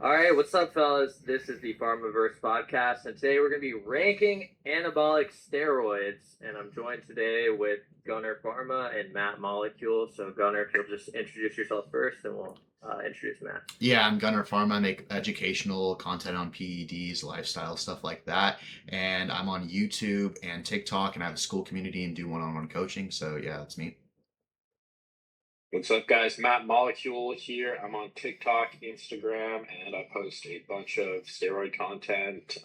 All right, what's up, fellas? This is the Pharmaverse Podcast, and today we're going to be ranking anabolic steroids. And I'm joined today with GunnerPharma and MattMolecule. So, Gunner, if you'll just introduce yourself first, and we'll introduce Matt. Yeah, I'm GunnerPharma. I make educational content on PEDs, lifestyle, stuff like that. And I'm on YouTube and TikTok, and I have a school community and do one-on-one coaching. So, yeah, that's me. What's up, guys? MattMolecule here. I'm on TikTok, Instagram, and I post a bunch of steroid content,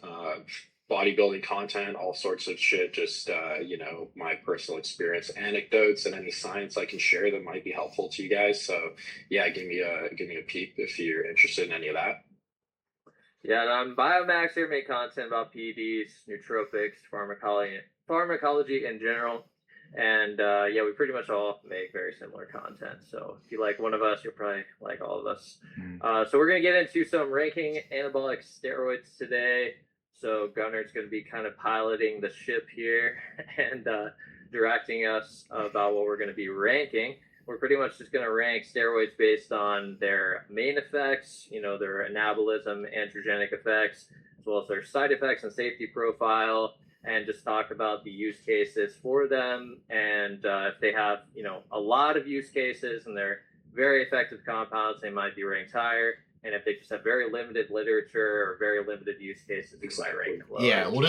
bodybuilding content, all sorts of shit. Just my personal experience, anecdotes, and any science I can share that might be helpful to you guys. So, yeah, give me a peep if you're interested in any of that. Yeah, and I'm Biomaxxer, make content about PEDs, nootropics, pharmacology in general. And we pretty much all make very similar content. So if you like one of us, you'll probably like all of us. So we're going to get into some ranking anabolic steroids today. So Gunner's going to be kind of piloting the ship here and directing us about what we're going to be ranking. We're pretty much just going to rank steroids based on their main effects, their anabolism, androgenic effects, as well as their side effects and safety profile, and just talk about the use cases for them. And if they have, a lot of use cases and they're very effective compounds, they might be ranked higher. And if they just have very limited literature or very limited use cases, we might rank lower. Yeah, we'll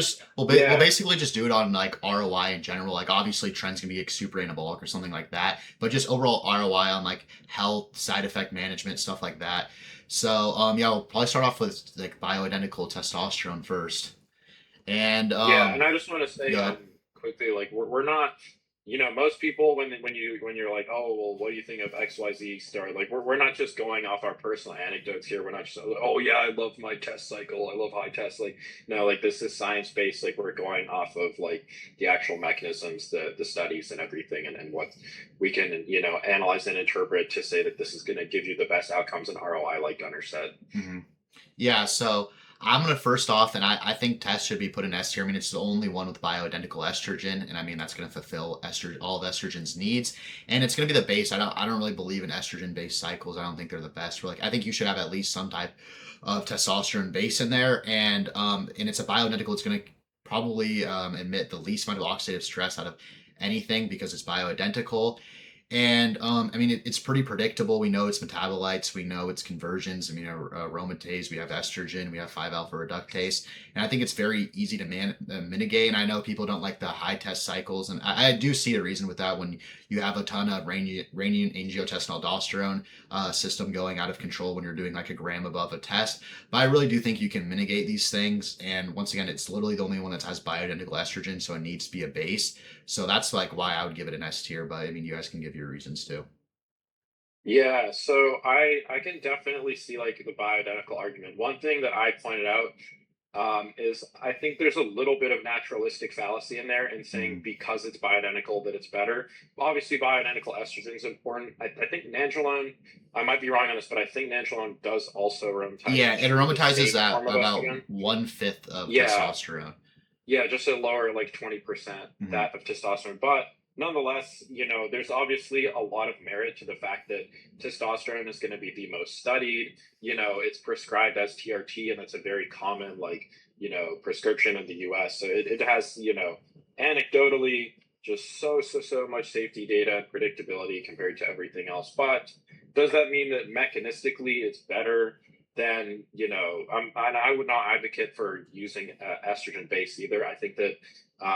basically just do it on like ROI in general. Like obviously Tren's gonna be like super anabolic or something like that, but just overall ROI on like health, side effect management, stuff like that. So we'll probably start off with like bioidentical testosterone first. And and I just want to say quickly, like we're not, most people when you're like, oh well, what do you think of XYZ steroid? Like we're not just going off our personal anecdotes here. We're not just, oh yeah, I love my test cycle, I love high test. Like no, like this is science based. Like we're going off of like the actual mechanisms, the studies and everything, and what we can analyze and interpret to say that this is going to give you the best outcomes in ROI, like Gunner said. Mm-hmm. Yeah, so I'm going to first off, and I think test should be put in S tier. I mean, it's the only one with bioidentical estrogen, and I mean, that's going to fulfill all of estrogen's needs, and it's going to be the base. I don't really believe in estrogen-based cycles. I don't think they're the best. I think you should have at least some type of testosterone base in there, and it's a bioidentical. It's going to probably emit the least amount of oxidative stress out of anything because it's bioidentical. And it's pretty predictable. We know its metabolites, we know its conversions. Aromatase, we have estrogen, we have 5-alpha reductase, and I think it's very easy to mitigate. And I know people don't like the high test cycles, and I do see a reason with that when you have a ton of renin-angiotensin-aldosterone system going out of control when you're doing like a gram above a test. But I really do think you can mitigate these things. And once again, it's literally the only one that has bioidentical estrogen, so it needs to be a base. So that's like why I would give it an S tier. But I mean, you guys can give your reasons too. Yeah, so I can definitely see like the bioidentical argument. One thing that I pointed out is I think there's a little bit of naturalistic fallacy in there in saying because it's bioidentical that it's better. Obviously, bioidentical estrogen is important. I think Nandrolone, I might be wrong on this, but I think Nandrolone does also aromatize. Yeah, it aromatizes at about 1/5 of testosterone. Yeah, just a lower like 20% that of testosterone. But nonetheless, there's obviously a lot of merit to the fact that testosterone is going to be the most studied. It's prescribed as TRT, and that's a very common prescription in the US. So it has, anecdotally just so much safety data and predictability compared to everything else. But does that mean that mechanistically it's better? Then I would not advocate for using estrogen base either. I think that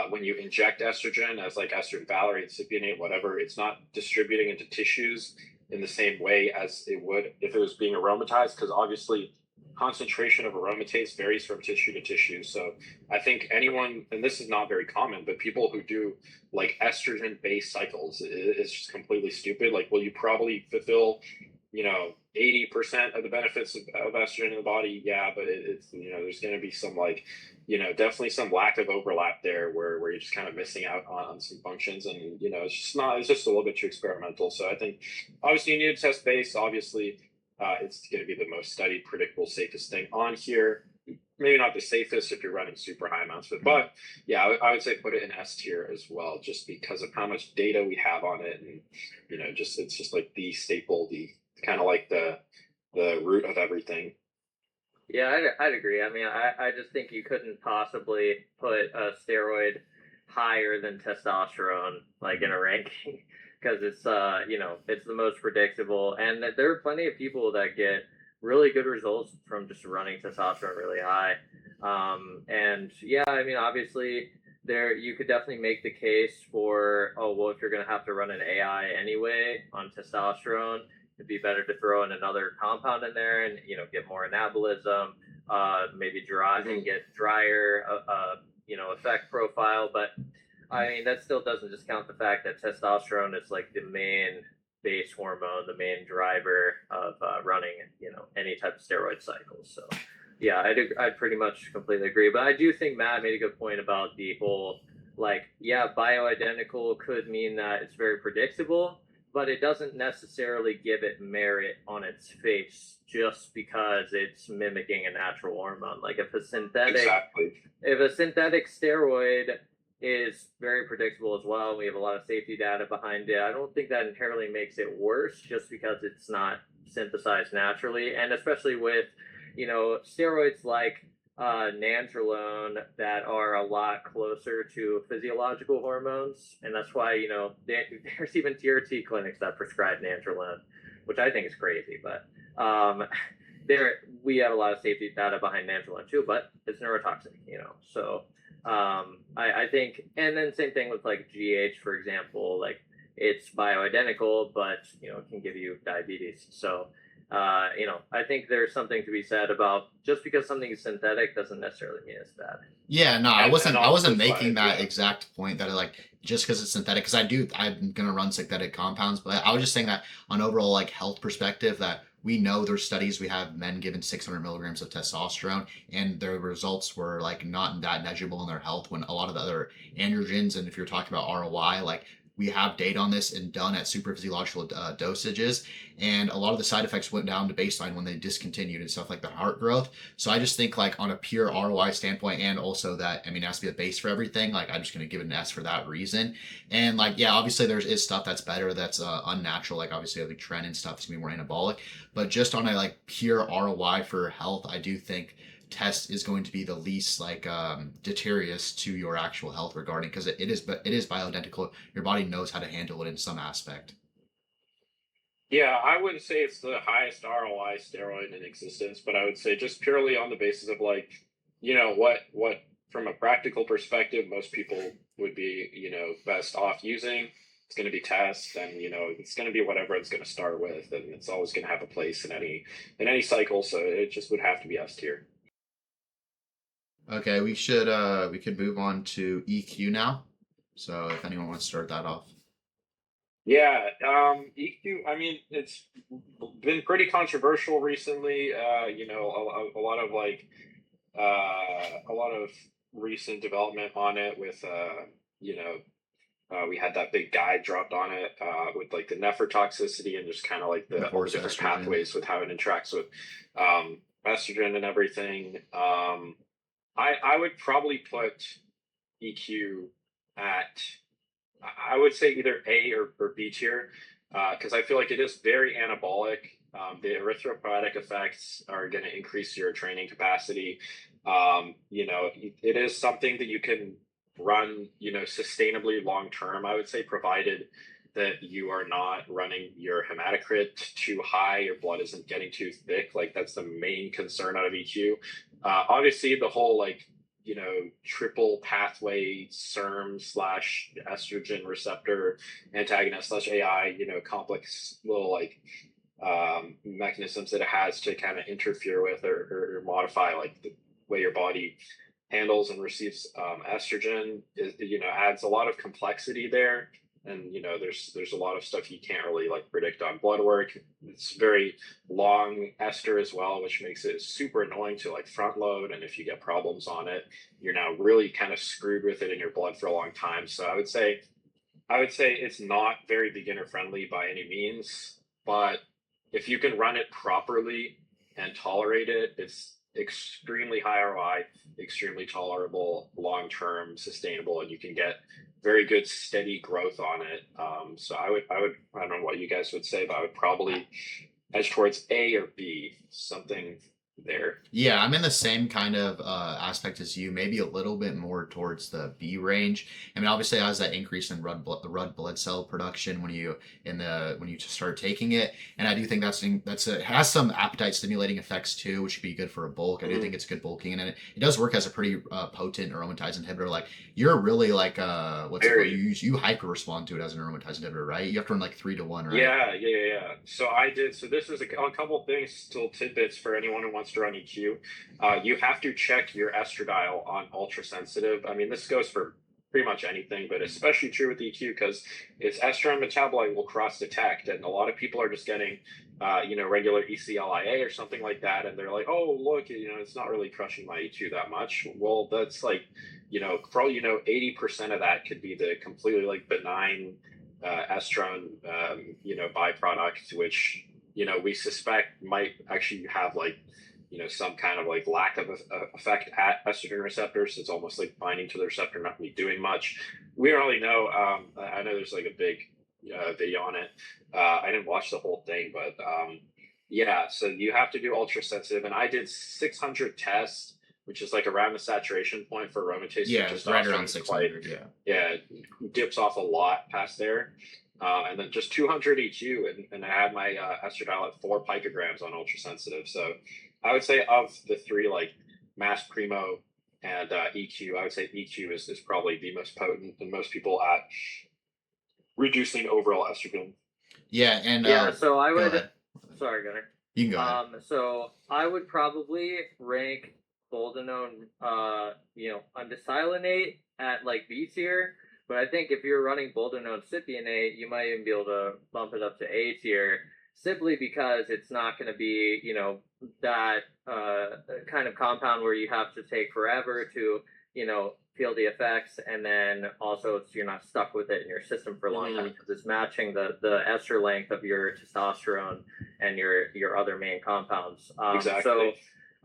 when you inject estrogen as like estrogen valerian, cypionate, whatever, it's not distributing into tissues in the same way as it would if it was being aromatized, because obviously concentration of aromatase varies from tissue to tissue. So I think anyone, and this is not very common, but people who do like estrogen based cycles, it's just completely stupid. Like, will you probably fulfill 80% of the benefits of estrogen in the body? Yeah, but it's there's going to be some definitely some lack of overlap there where you're just kind of missing out on some functions, and it's just a little bit too experimental. So I think obviously you need to test base. Obviously it's going to be the most studied, predictable, safest thing on here. Maybe not the safest if you're running super high amounts of it, but yeah, I would say put it in S tier as well, just because of how much data we have on it, and it's just like the staple, the kind of like the root of everything. Yeah, I'd agree. I mean, I just think you couldn't possibly put a steroid higher than testosterone, like in a ranking, because it's it's the most predictable, and that there are plenty of people that get really good results from just running testosterone really high. And yeah, I mean, obviously, there you could definitely make the case for, oh well, if you're gonna have to run an AI anyway on testosterone, it'd be better to throw in another compound in there and get more anabolism, maybe dry and get drier, effect profile. But I mean, that still doesn't discount the fact that testosterone is like the main base hormone, the main driver of running, any type of steroid cycle. So yeah, I'd pretty much completely agree. But I do think Matt made a good point about the whole, like, yeah, bioidentical could mean that it's very predictable, but it doesn't necessarily give it merit on its face just because it's mimicking a natural hormone. Like Exactly. if a synthetic steroid is very predictable as well, we have a lot of safety data behind it. I don't think that inherently makes it worse just because it's not synthesized naturally, and especially with steroids like Nandrolone that are a lot closer to physiological hormones, and that's why there's even TRT clinics that prescribe Nandrolone, which I think is crazy. But there we have a lot of safety data behind Nandrolone too, but it's neurotoxic, So I think, and then same thing with like GH, for example, like it's bioidentical, but it can give you diabetes. So I think there's something to be said about just because something is synthetic doesn't necessarily mean it's bad. Yeah, no, I wasn't making that yeah. exact point that like just because it's synthetic, because I'm gonna run synthetic compounds, but I was just saying that on overall like health perspective that we know there's studies, we have men given 600 milligrams of testosterone and their results were like not that measurable in their health when a lot of the other androgens, and if you're talking about ROI, like we have data on this and done at super physiological dosages, and a lot of the side effects went down to baseline when they discontinued and stuff like the heart growth. So I just think like on a pure ROI standpoint, and also that, I mean, it has to be the base for everything. Like I'm just going to give it an S for that reason. And like, yeah, obviously is stuff that's better, that's unnatural. Like obviously like Tren and stuff is going to be more anabolic, but just on a like pure ROI for health, I do think test is going to be the least like deleterious to your actual health regarding, because it is bioidentical. Your body knows how to handle it in some aspect. Yeah, I wouldn't say it's the highest ROI steroid in existence, but I would say just purely on the basis of like, what from a practical perspective, most people would be, best off using. It's going to be test, and it's going to be whatever it's going to start with, and it's always going to have a place in any cycle. So it just would have to be S tier. Okay, we could move on to EQ now. So if anyone wants to start that off. Yeah, EQ. I mean, it's been pretty controversial recently. A lot of like a lot of recent development on it with we had that big guide dropped on it with like the nephrotoxicity and just kind of like The all the different estrogen. pathways with how it interacts with estrogen and everything. I would probably put EQ at, I would say either A or B tier, because I feel like it is very anabolic. The erythropoietic effects are going to increase your training capacity. It is something that you can run, sustainably long term, I would say, provided that you are not running your hematocrit too high, your blood isn't getting too thick. Like that's the main concern out of EQ. Obviously, the whole like triple pathway SERM slash estrogen receptor antagonist slash AI, complex little like mechanisms that it has to kind of interfere with or modify like the way your body handles and receives estrogen is, adds a lot of complexity there. And there's a lot of stuff you can't really like predict on blood work. It's very long ester as well, which makes it super annoying to like front load. And if you get problems on it, you're now really kind of screwed with it in your blood for a long time. So I would say it's not very beginner friendly by any means, but if you can run it properly and tolerate it, it's extremely high ROI, extremely tolerable, long term, sustainable, and you can get very good steady growth on it. So I don't know what you guys would say, but I would probably edge towards A or B, something there. Yeah, I'm in the same kind of aspect as you, maybe a little bit more towards the B range. I mean, obviously, it has that increase in red blood cell production when you just start taking it, and I do think it has some appetite stimulating effects too, which could be good for a bulk. I do think it's good bulking, and it does work as a pretty potent aromatase inhibitor. Like you're really like what's it called? You hyper respond to it as an aromatase inhibitor, right? You have to run like 3-to-1, right? Yeah. So this is a couple things, still tidbits for anyone who wants to run EQ. You have to check your estradiol on ultra sensitive. I mean, this goes for pretty much anything, but especially true with EQ because its estrogen metabolite will cross detect, and a lot of people are just getting, regular ECLIA or something like that, and they're like, oh, look, it's not really crushing my EQ that much. Well, that's like, probably 80% of that could be the completely like benign estrone, byproduct, which we suspect might actually have like some kind of like lack of effect at estrogen receptors. It's almost like binding to the receptor, not really doing much. We don't really know. I know there's like a big video on it. I didn't watch the whole thing, but yeah. So you have to do ultra sensitive, and I did 600 tests, which is like around the saturation point for aromatase. Yeah, it's right around 600. Yeah, dips off a lot past there. And then just 200 EQ, and I had my estradiol at 4 picograms on ultra sensitive. So I would say of the three, like Mass, Primo, and EQ, I would say EQ is probably the most potent and most people at reducing overall estrogen. Yeah, and so I would. ahead. Sorry, Gunner. You can go ahead. So I would probably rank boldenone, undecylonate at like B tier. But I think if you're running boldenone cypionate, you might even be able to bump it up to A tier, simply because it's not going to be, that kind of compound where you have to take forever to, feel the effects, and then also you're not stuck with it in your system for a long time because it's matching the ester length of your testosterone and your other main compounds. Exactly. So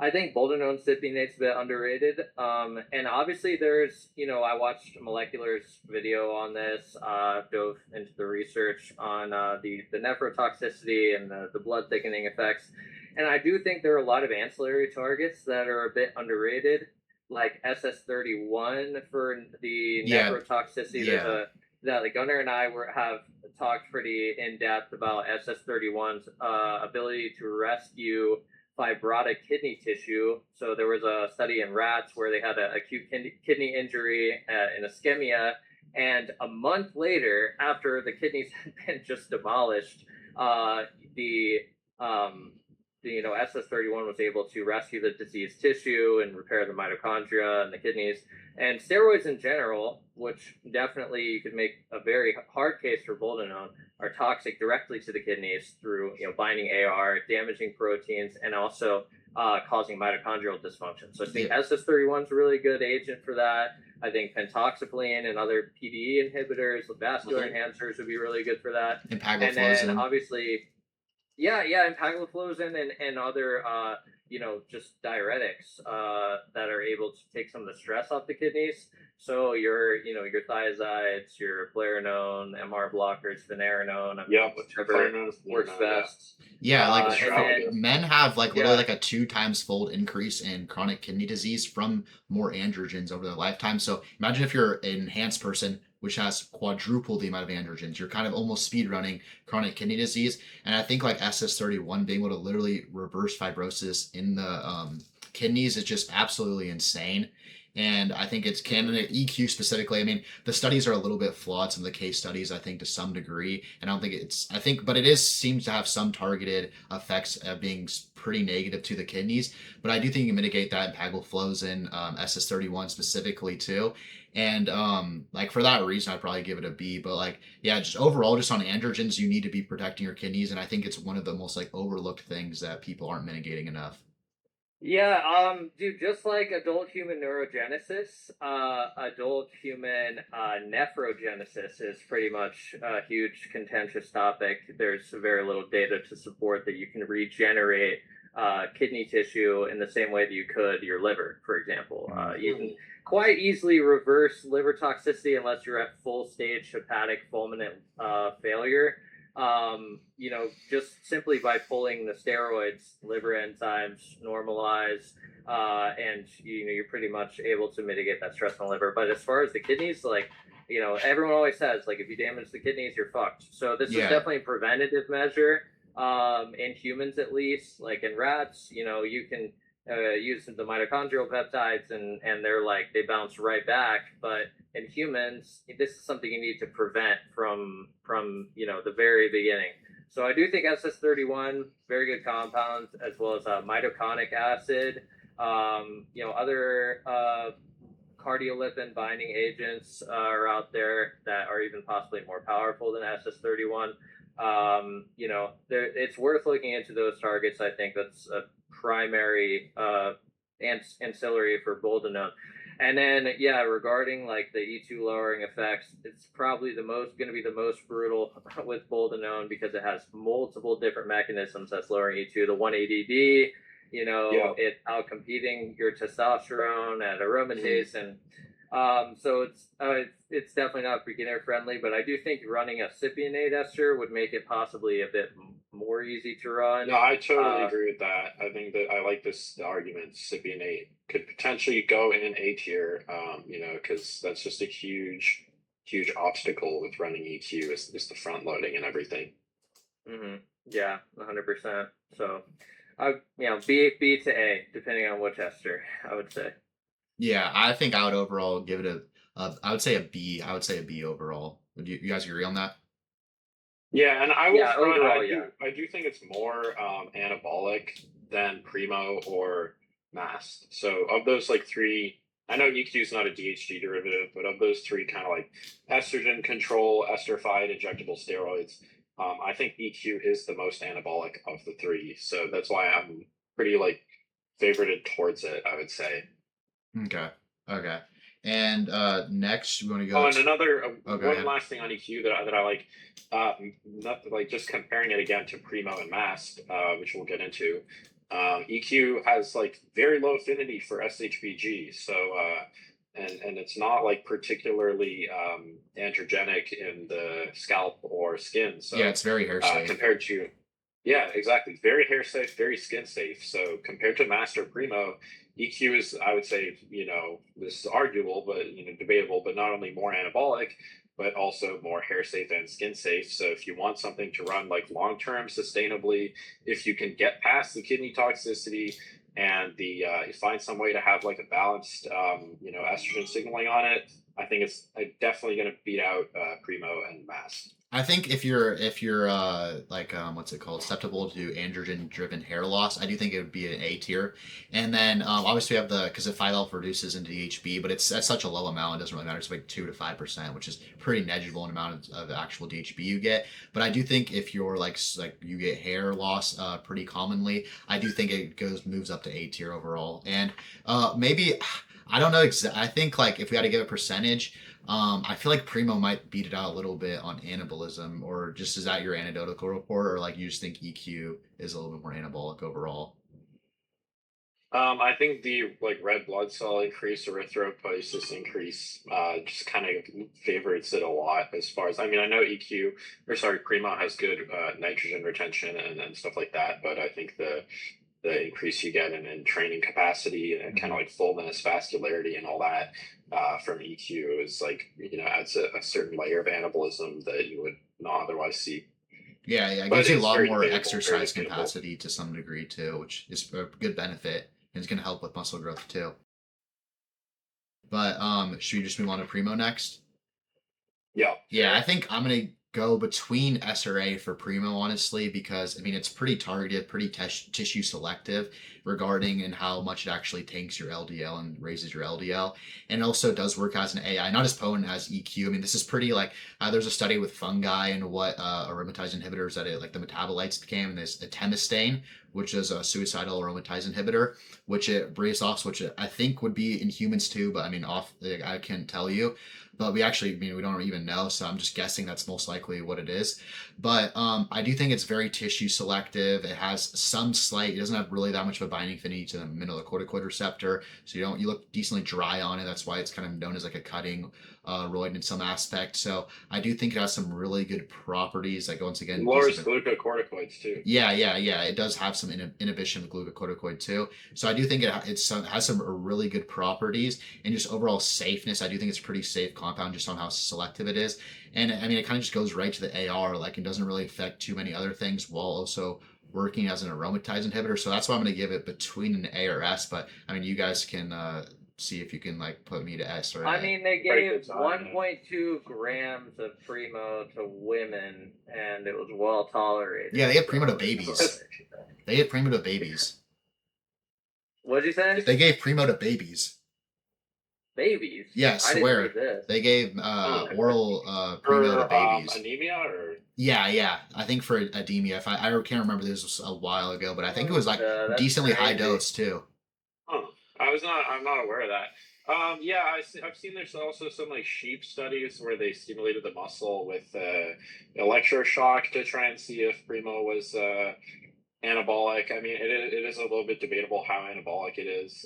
I think boldenone cypionate's a bit underrated. And obviously there's, I watched Molecular's video on this, dove into the research on the nephrotoxicity and the blood thickening effects. And I do think there are a lot of ancillary targets that are a bit underrated, like SS31 for the nephrotoxicity. Yeah. That Gunner and I have talked pretty in depth about SS31's ability to rescue fibrotic kidney tissue. So there was a study in rats where they had an acute kidney injury in ischemia, and a month later, after the kidneys had been just demolished, SS31 was able to rescue the diseased tissue and repair the mitochondria and the kidneys. And steroids in general, which definitely you could make a very hard case for boldenone, are toxic directly to the kidneys through binding AR, damaging proteins, and also causing mitochondrial dysfunction. So I think SS31 is a really good agent for that. I think pentoxiflone and other PDE inhibitors, vascular enhancers would be really good for that. And then obviously, empagliflozin and other just diuretics that are able to take some of the stress off the kidneys. So your thiazides, your Clarinone, MR blockers, Finerenone, whichever works best. Yeah, men have literally like a 2 times fold increase in chronic kidney disease from more androgens over their lifetime. So imagine if you're an enhanced person, which has quadruple the amount of androgens. You're kind of almost speed running chronic kidney disease. And I think like SS31 being able to literally reverse fibrosis in the kidneys is just absolutely insane. And I think it's candidate EQ specifically. I mean, the studies are a little bit flawed, some of the case studies, I think, to some degree. And I don't think but it seems to have some targeted effects of being pretty negative to the kidneys. But I do think you can mitigate that in empagliflozin, SS31 specifically too. And for that reason, I'd probably give it a B. But just overall, just on androgens, you need to be protecting your kidneys. And I think it's one of the most overlooked things that people aren't mitigating enough. Yeah, dude, just like adult human neurogenesis, adult human nephrogenesis is pretty much a huge contentious topic. There's very little data to support that you can regenerate kidney tissue in the same way that you could your liver, for example. You can quite easily reverse liver toxicity unless you're at full stage hepatic fulminant failure. just simply by pulling the steroids, liver enzymes normalize, and you're pretty much able to mitigate that stress on the liver. But as far as the kidneys, like, everyone always says, like, if you damage the kidneys, you're fucked. So this is definitely a preventative measure, in humans at least. Like in rats, you can use the mitochondrial peptides, and they're like, they bounce right back. But in humans, this is something you need to prevent from the very beginning. So I do think SS31, very good compounds, as well as mitoconic acid. Other cardiolipin binding agents are out there that are even possibly more powerful than SS31. It's worth looking into those targets. I think that's a primary ancillary for boldenone. And then, regarding like the E2 lowering effects, it's probably going to be the most brutal with boldenone, because it has multiple different mechanisms that's lowering E2. The 1-ADD, it out competing your testosterone at aromatase, and so it's definitely not beginner friendly. But I do think running a cypionate ester would make it possibly a bit more easy to run. No, I totally agree with that. I think that I like the argument cypionate could potentially go in an A tier, because that's just a huge obstacle with running EQ is the front loading and everything. Mm-hmm. Yeah, 100%. So, B to A, depending on which ester, I would say. Yeah, I think I would overall give it I would say a B. I would say a B overall. Would you guys agree on that? Yeah, and I will overall, I do think it's more anabolic than Primo or Mast. So of those like three, I know EQ is not a DHT derivative, but of those three kind of like estrogen control, esterified injectable steroids, I think EQ is the most anabolic of the three. So that's why I'm pretty like favorited towards it, I would say. Okay. And next, we want to go. Oh, and another one last thing on EQ that I like, not like just comparing it again to Primo and Mast, which we'll get into. EQ has like very low affinity for SHBG, so and it's not like particularly androgenic in the scalp or skin. So yeah, it's very hair safe compared to. Yeah, exactly. Very hair safe, very skin safe. So compared to Mast or Primo, EQ is, I would say, this is arguable, but debatable, but not only more anabolic, but also more hair safe and skin safe. So if you want something to run like long term sustainably, if you can get past the kidney toxicity and you find some way to have like a balanced estrogen signaling on it, I think it's definitely going to beat out Primo and Mast. I think if you're what's it called, susceptible to androgen driven hair loss, I do think it would be an A tier. And then obviously we have because the 5-alpha reduces into DHB, but it's at such a low amount, it doesn't really matter. It's like 2 to 5%, which is pretty negligible in amount of actual DHB you get. But I do think if you're like you get hair loss pretty commonly, I do think it moves up to A tier overall. And maybe I don't know I think like if we had to give a percentage, I feel like Primo might beat it out a little bit on anabolism, or just is that your anecdotal report, or like you just think EQ is a little bit more anabolic overall? I think the like red blood cell increase, erythropoiesis increase, just kind of favorites it a lot. As far as I know, Primo has good nitrogen retention and stuff like that, but I think the increase you get in training capacity and kind of like fullness, vascularity, and all that from EQ is like adds a certain layer of anabolism that you would not otherwise see. Yeah, it gives you a lot more exercise capacity to some degree too, which is a good benefit, and it's going to help with muscle growth too. But should we just move on to Primo next? Yeah, I think I'm going to go between SRA for Primo, honestly, because it's pretty targeted, pretty tissue selective regarding and how much it actually tanks your LDL and raises your LDL, and also does work as an AI, not as potent as EQ. This is pretty like there's a study with fungi and what aromatase inhibitors that the metabolites became, and there's atenosine, which is a suicidal aromatase inhibitor, which it breathes off, which I think would be in humans too, but I mean, I can't tell you. But we actually, we don't even know, so I'm just guessing that's most likely what it is. But I do think it's very tissue selective. It has some slight, it doesn't have really that much of a binding affinity to the mineralocorticoid receptor, so you look decently dry on it. That's why it's kind of known as like a cutting roid in some aspect. So I do think it has some really good properties. Like once again, lowers glucocorticoids too. Yeah. It does have some inhibition of glucocorticoid too. So I do think it has some really good properties, and just overall safeness. I do think it's a pretty safe compound just on how selective it is. And I mean, it kind of just goes right to the AR, like it doesn't really affect too many other things while also working as an aromatase inhibitor. So that's why I'm going to give it between an A or S. But I mean, you guys can see if you can like put me to S or A. I mean, they gave 1.2 grams of Primo to women, and it was well tolerated. Yeah, they gave Primo to babies. They gave Primo to babies. What'd you say? They gave Primo to babies. Babies? Yeah, I swear. They gave oral Primo to babies. Anemia or? Yeah. I think for edemia. I can't remember, this was a while ago, but I think it was like decently high dose too. Oh, I'm not aware of that. Yeah, I've seen there's also some like sheep studies where they stimulated the muscle with electroshock to try and see if Primo was anabolic. I mean, it is a little bit debatable how anabolic it is.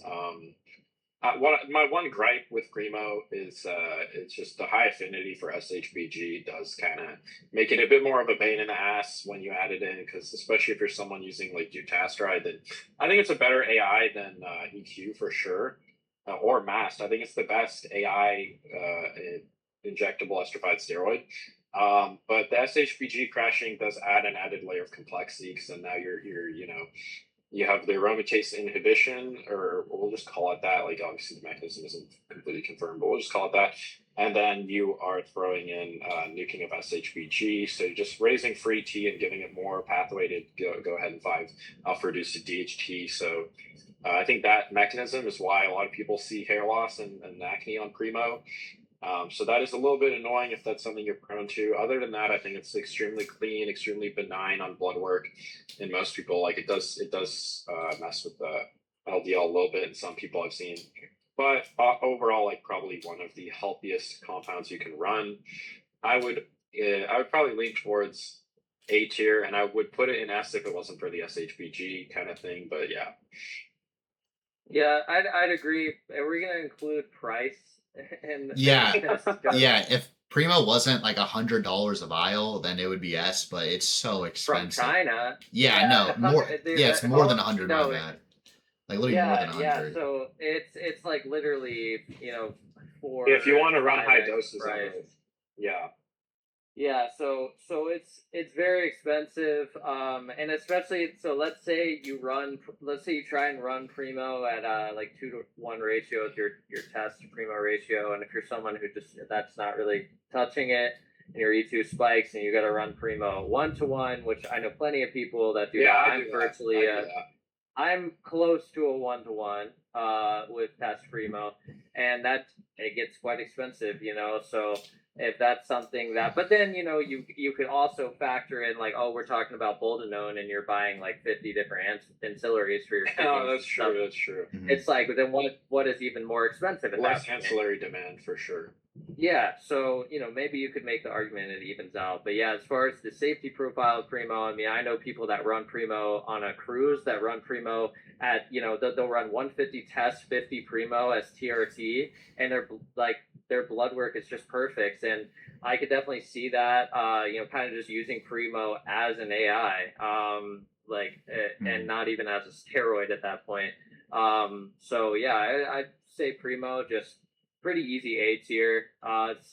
My one gripe with Primo is it's just the high affinity for SHBG does kind of make it a bit more of a pain in the ass when you add it in, because especially if you're someone using like dutasteride, then I think it's a better AI than EQ for sure, or MAST. I think it's the best AI injectable esterified steroid. But the SHBG crashing does add an added layer of complexity, because then now you're you have the aromatase inhibition, or we'll just call it that. Like obviously the mechanism isn't completely confirmed, but we'll just call it that. And then you are throwing in nuking of SHBG, so you're just raising free T and giving it more pathway to go ahead and 5-alpha reduce to DHT. So I think that mechanism is why a lot of people see hair loss and acne on Primo. So that is a little bit annoying if that's something you're prone to. Other than that, I think it's extremely clean, extremely benign on blood work. In most people, like it does mess with the LDL a little bit in some people I've seen. But overall, like probably one of the healthiest compounds you can run. I would probably lean towards A tier, and I would put it in S if it wasn't for the SHBG kind of thing. But yeah. Yeah, I'd agree. Are we gonna include price? Yeah. If Primo wasn't like $100 a vial, then it would be S, but it's so expensive. From China. Yeah, no, more. Yeah, it's more than 100. No, like literally more than 100. Yeah, so it's like literally, for. If you want to run high doses, yeah. Yeah, so it's very expensive, and especially let's say you try and run Primo at like 2-to-1 ratio with your test Primo ratio, and if you're someone who that's not really touching it, and your E2 spikes, and you got to run Primo 1-to-1, which I know plenty of people that do. Yeah, I'm close to a 1-to-1 with test Primo, and it gets quite expensive, so. If that's something but then you could also factor in like, we're talking about boldenone and you're buying like 50 different ancillaries for your that's true. That's true. It's like, then what is even more expensive? Less ancillary demand for sure. Yeah, so maybe you could make the argument it evens out, but yeah, as far as the safety profile of Primo, I mean, I know people that run Primo on a cruise, that run Primo at they'll run 150 test, 50 Primo as TRT, and their blood work is just perfect, and I could definitely see that kind of just using Primo as an AI, and not even as a steroid at that point. So yeah, I'd say Primo just pretty easy A tier.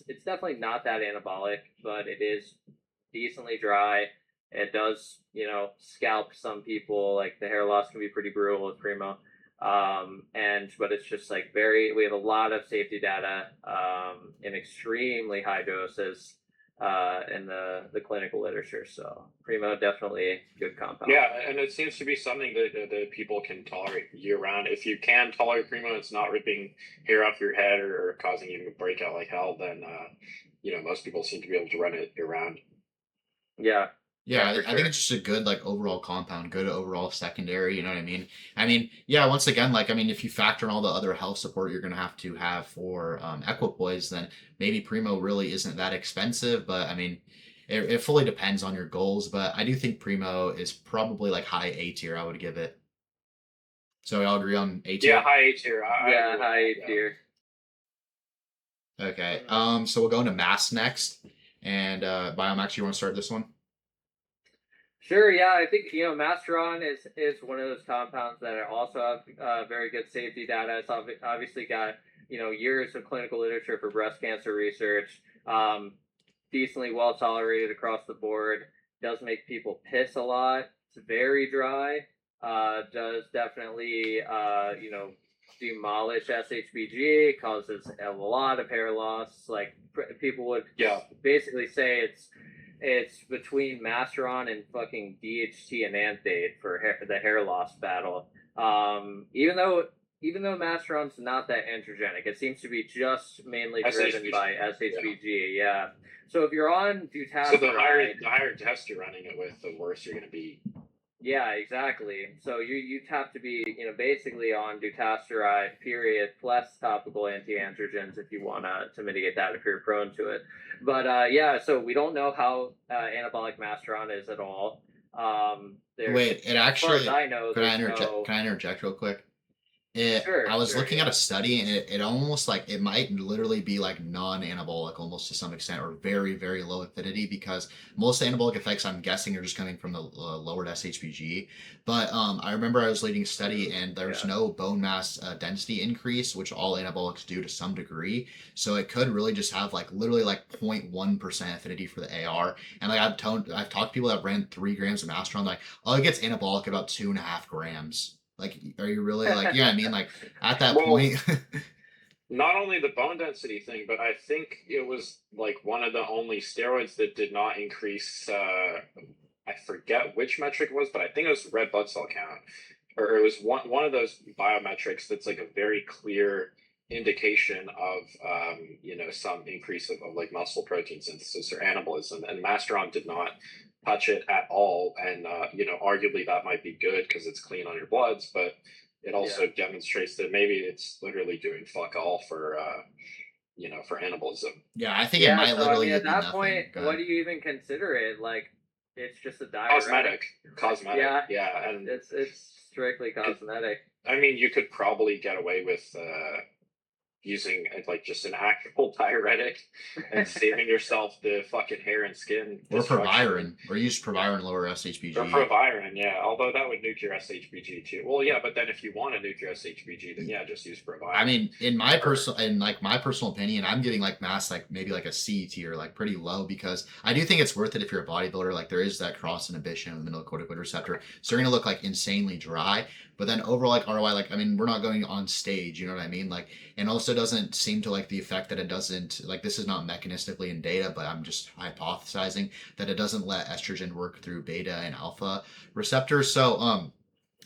It's definitely not that anabolic, but it is decently dry. It does, scalp some people. Like the hair loss can be pretty brutal with Primo. But it's just like we have a lot of safety data in extremely high doses in the clinical literature. So Primo, definitely a good compound. Yeah, and it seems to be something that people can tolerate year round. If you can tolerate Primo, it's not ripping hair off your head or causing you to break out like hell, then most people seem to be able to run it year round. Yeah. Yeah, for I think sure. it's just a good like overall compound, good overall secondary. You know what I mean? I mean, yeah. Once again, like I mean, if you factor in all the other health support you're gonna have for Equipoise, then maybe Primo really isn't that expensive. But I mean, it fully depends on your goals. But I do think Primo is probably like high A tier. I would give it. So we all agree on A Yeah, tier. high A tier. I agree Yeah, with that. high Yeah. tier. Okay. Mhm. So we'll go into mass next, and Biomax. You want to start this one? Sure, yeah, I think Masteron is one of those compounds that also have very good safety data. It's obviously got years of clinical literature for breast cancer research. Decently well tolerated across the board. Does make people piss a lot. It's very dry. Does definitely demolish SHBG. Causes a lot of hair loss. Like people would Yeah. basically say it's between Masteron and fucking DHT enanthate for the hair loss battle. Even though Masteron's not that androgenic, it seems to be just mainly driven SHBG. by SHBG. Yeah. So if you're on So the dutasteride, higher test you're running it with, the worse you're going to be. yeah, exactly. So you'd have to be basically on dutasteride period plus topical antiandrogens if you want to mitigate that if you're prone to it. But yeah, so we don't know how anabolic Masteron is at all. There's Wait, it as far as actually. I know, Can I there's interject? no. Can I interject real quick? Sure, I was sure, looking at a yeah. study and it almost like it might literally be like non-anabolic almost to some extent or very very low affinity because most anabolic effects I'm guessing are just coming from the lowered SHBG. But I remember I was leading a study and there's Yeah. no bone mass density increase, which all anabolics do to some degree. So it could really just have like literally like 0.1% affinity for the AR. And like I've talked to people that ran 3 grams of Masteron, like oh it gets anabolic about 2.5 grams. Like, are you really like, yeah, I mean, like at that Well, point, not only the bone density thing, but I think it was like one of the only steroids that did not increase. I forget which metric it was, but I think it was red blood cell count, or it was one of those biometrics that's like a very clear indication of some increase of like muscle protein synthesis or anabolism. And Masteron did not touch it at all, and arguably that might be good because it's clean on your bloods, but it also Yeah. demonstrates that maybe it's literally doing fuck all for for anabolism. yeah, I think it Yeah, might so I literally mean, at be that point, nothing. Go what ahead. do you even consider it? Like, it's just a diuretic. Cosmetic, Yeah, yeah, and it's strictly it, cosmetic. I mean, you could probably get away with using like just an actual diuretic and saving yourself the fucking hair and skin Or destruction. Proviron, or use Proviron lower Or SHBG. Proviron, yeah. Although that would nuke your SHBG too. Well, yeah, but then if you want to nuke your SHBG, then yeah, just use I Proviron. mean, my personal opinion, I'm giving like mass like maybe like a C tier, like pretty low because I do think it's worth it if you're a bodybuilder. Like there is that cross inhibition of the middle receptor, so you're gonna look like insanely dry. But then overall, like ROI, like I mean, we're not going on stage, you know what I mean? Like, and also doesn't seem to like the effect that it doesn't like. This is not mechanistically in data, but I'm just hypothesizing that it doesn't let estrogen work through beta and alpha receptors. So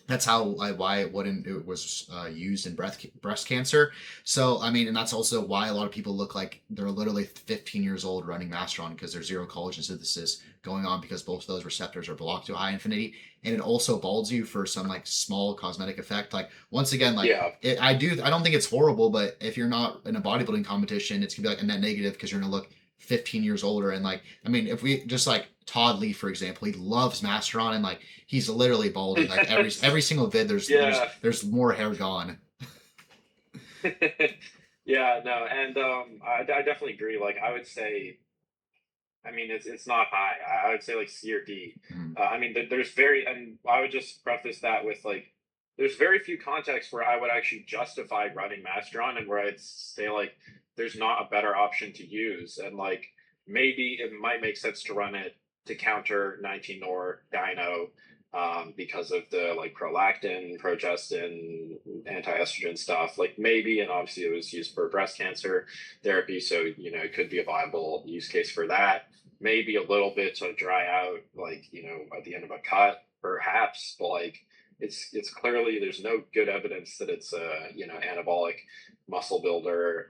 that's why it was used in breast cancer. So I mean, and that's also why a lot of people look like they're literally 15 years old running Masteron because there's zero collagen synthesis going on because both of those receptors are blocked to a high infinity, and it also balds you for some like small cosmetic effect. Like once again, like Yeah. I don't think it's horrible, but if you're not in a bodybuilding competition, it's gonna be like a net negative because you're gonna look 15 years older. And like I mean, if we just like Todd Lee, for example, he loves Masteron and like he's literally balding. Like every single vid, Yeah. there's more hair gone. Yeah, no, and I definitely agree. Like, I would say, I mean, it's not high. I would say like C or D. Mm. I mean, there's very, and I would just preface that with like, there's very few contexts where I would actually justify running Masteron and where I'd say like, there's not a better option to use, and like maybe it might make sense to run it to counter 19 nor Dino. Because of the like prolactin, progestin, anti-estrogen stuff, like maybe, and obviously it was used for breast cancer therapy, so it could be a viable use case for that. Maybe a little bit to dry out, like at the end of a cut, perhaps, but like it's clearly there's no good evidence that it's a anabolic muscle builder,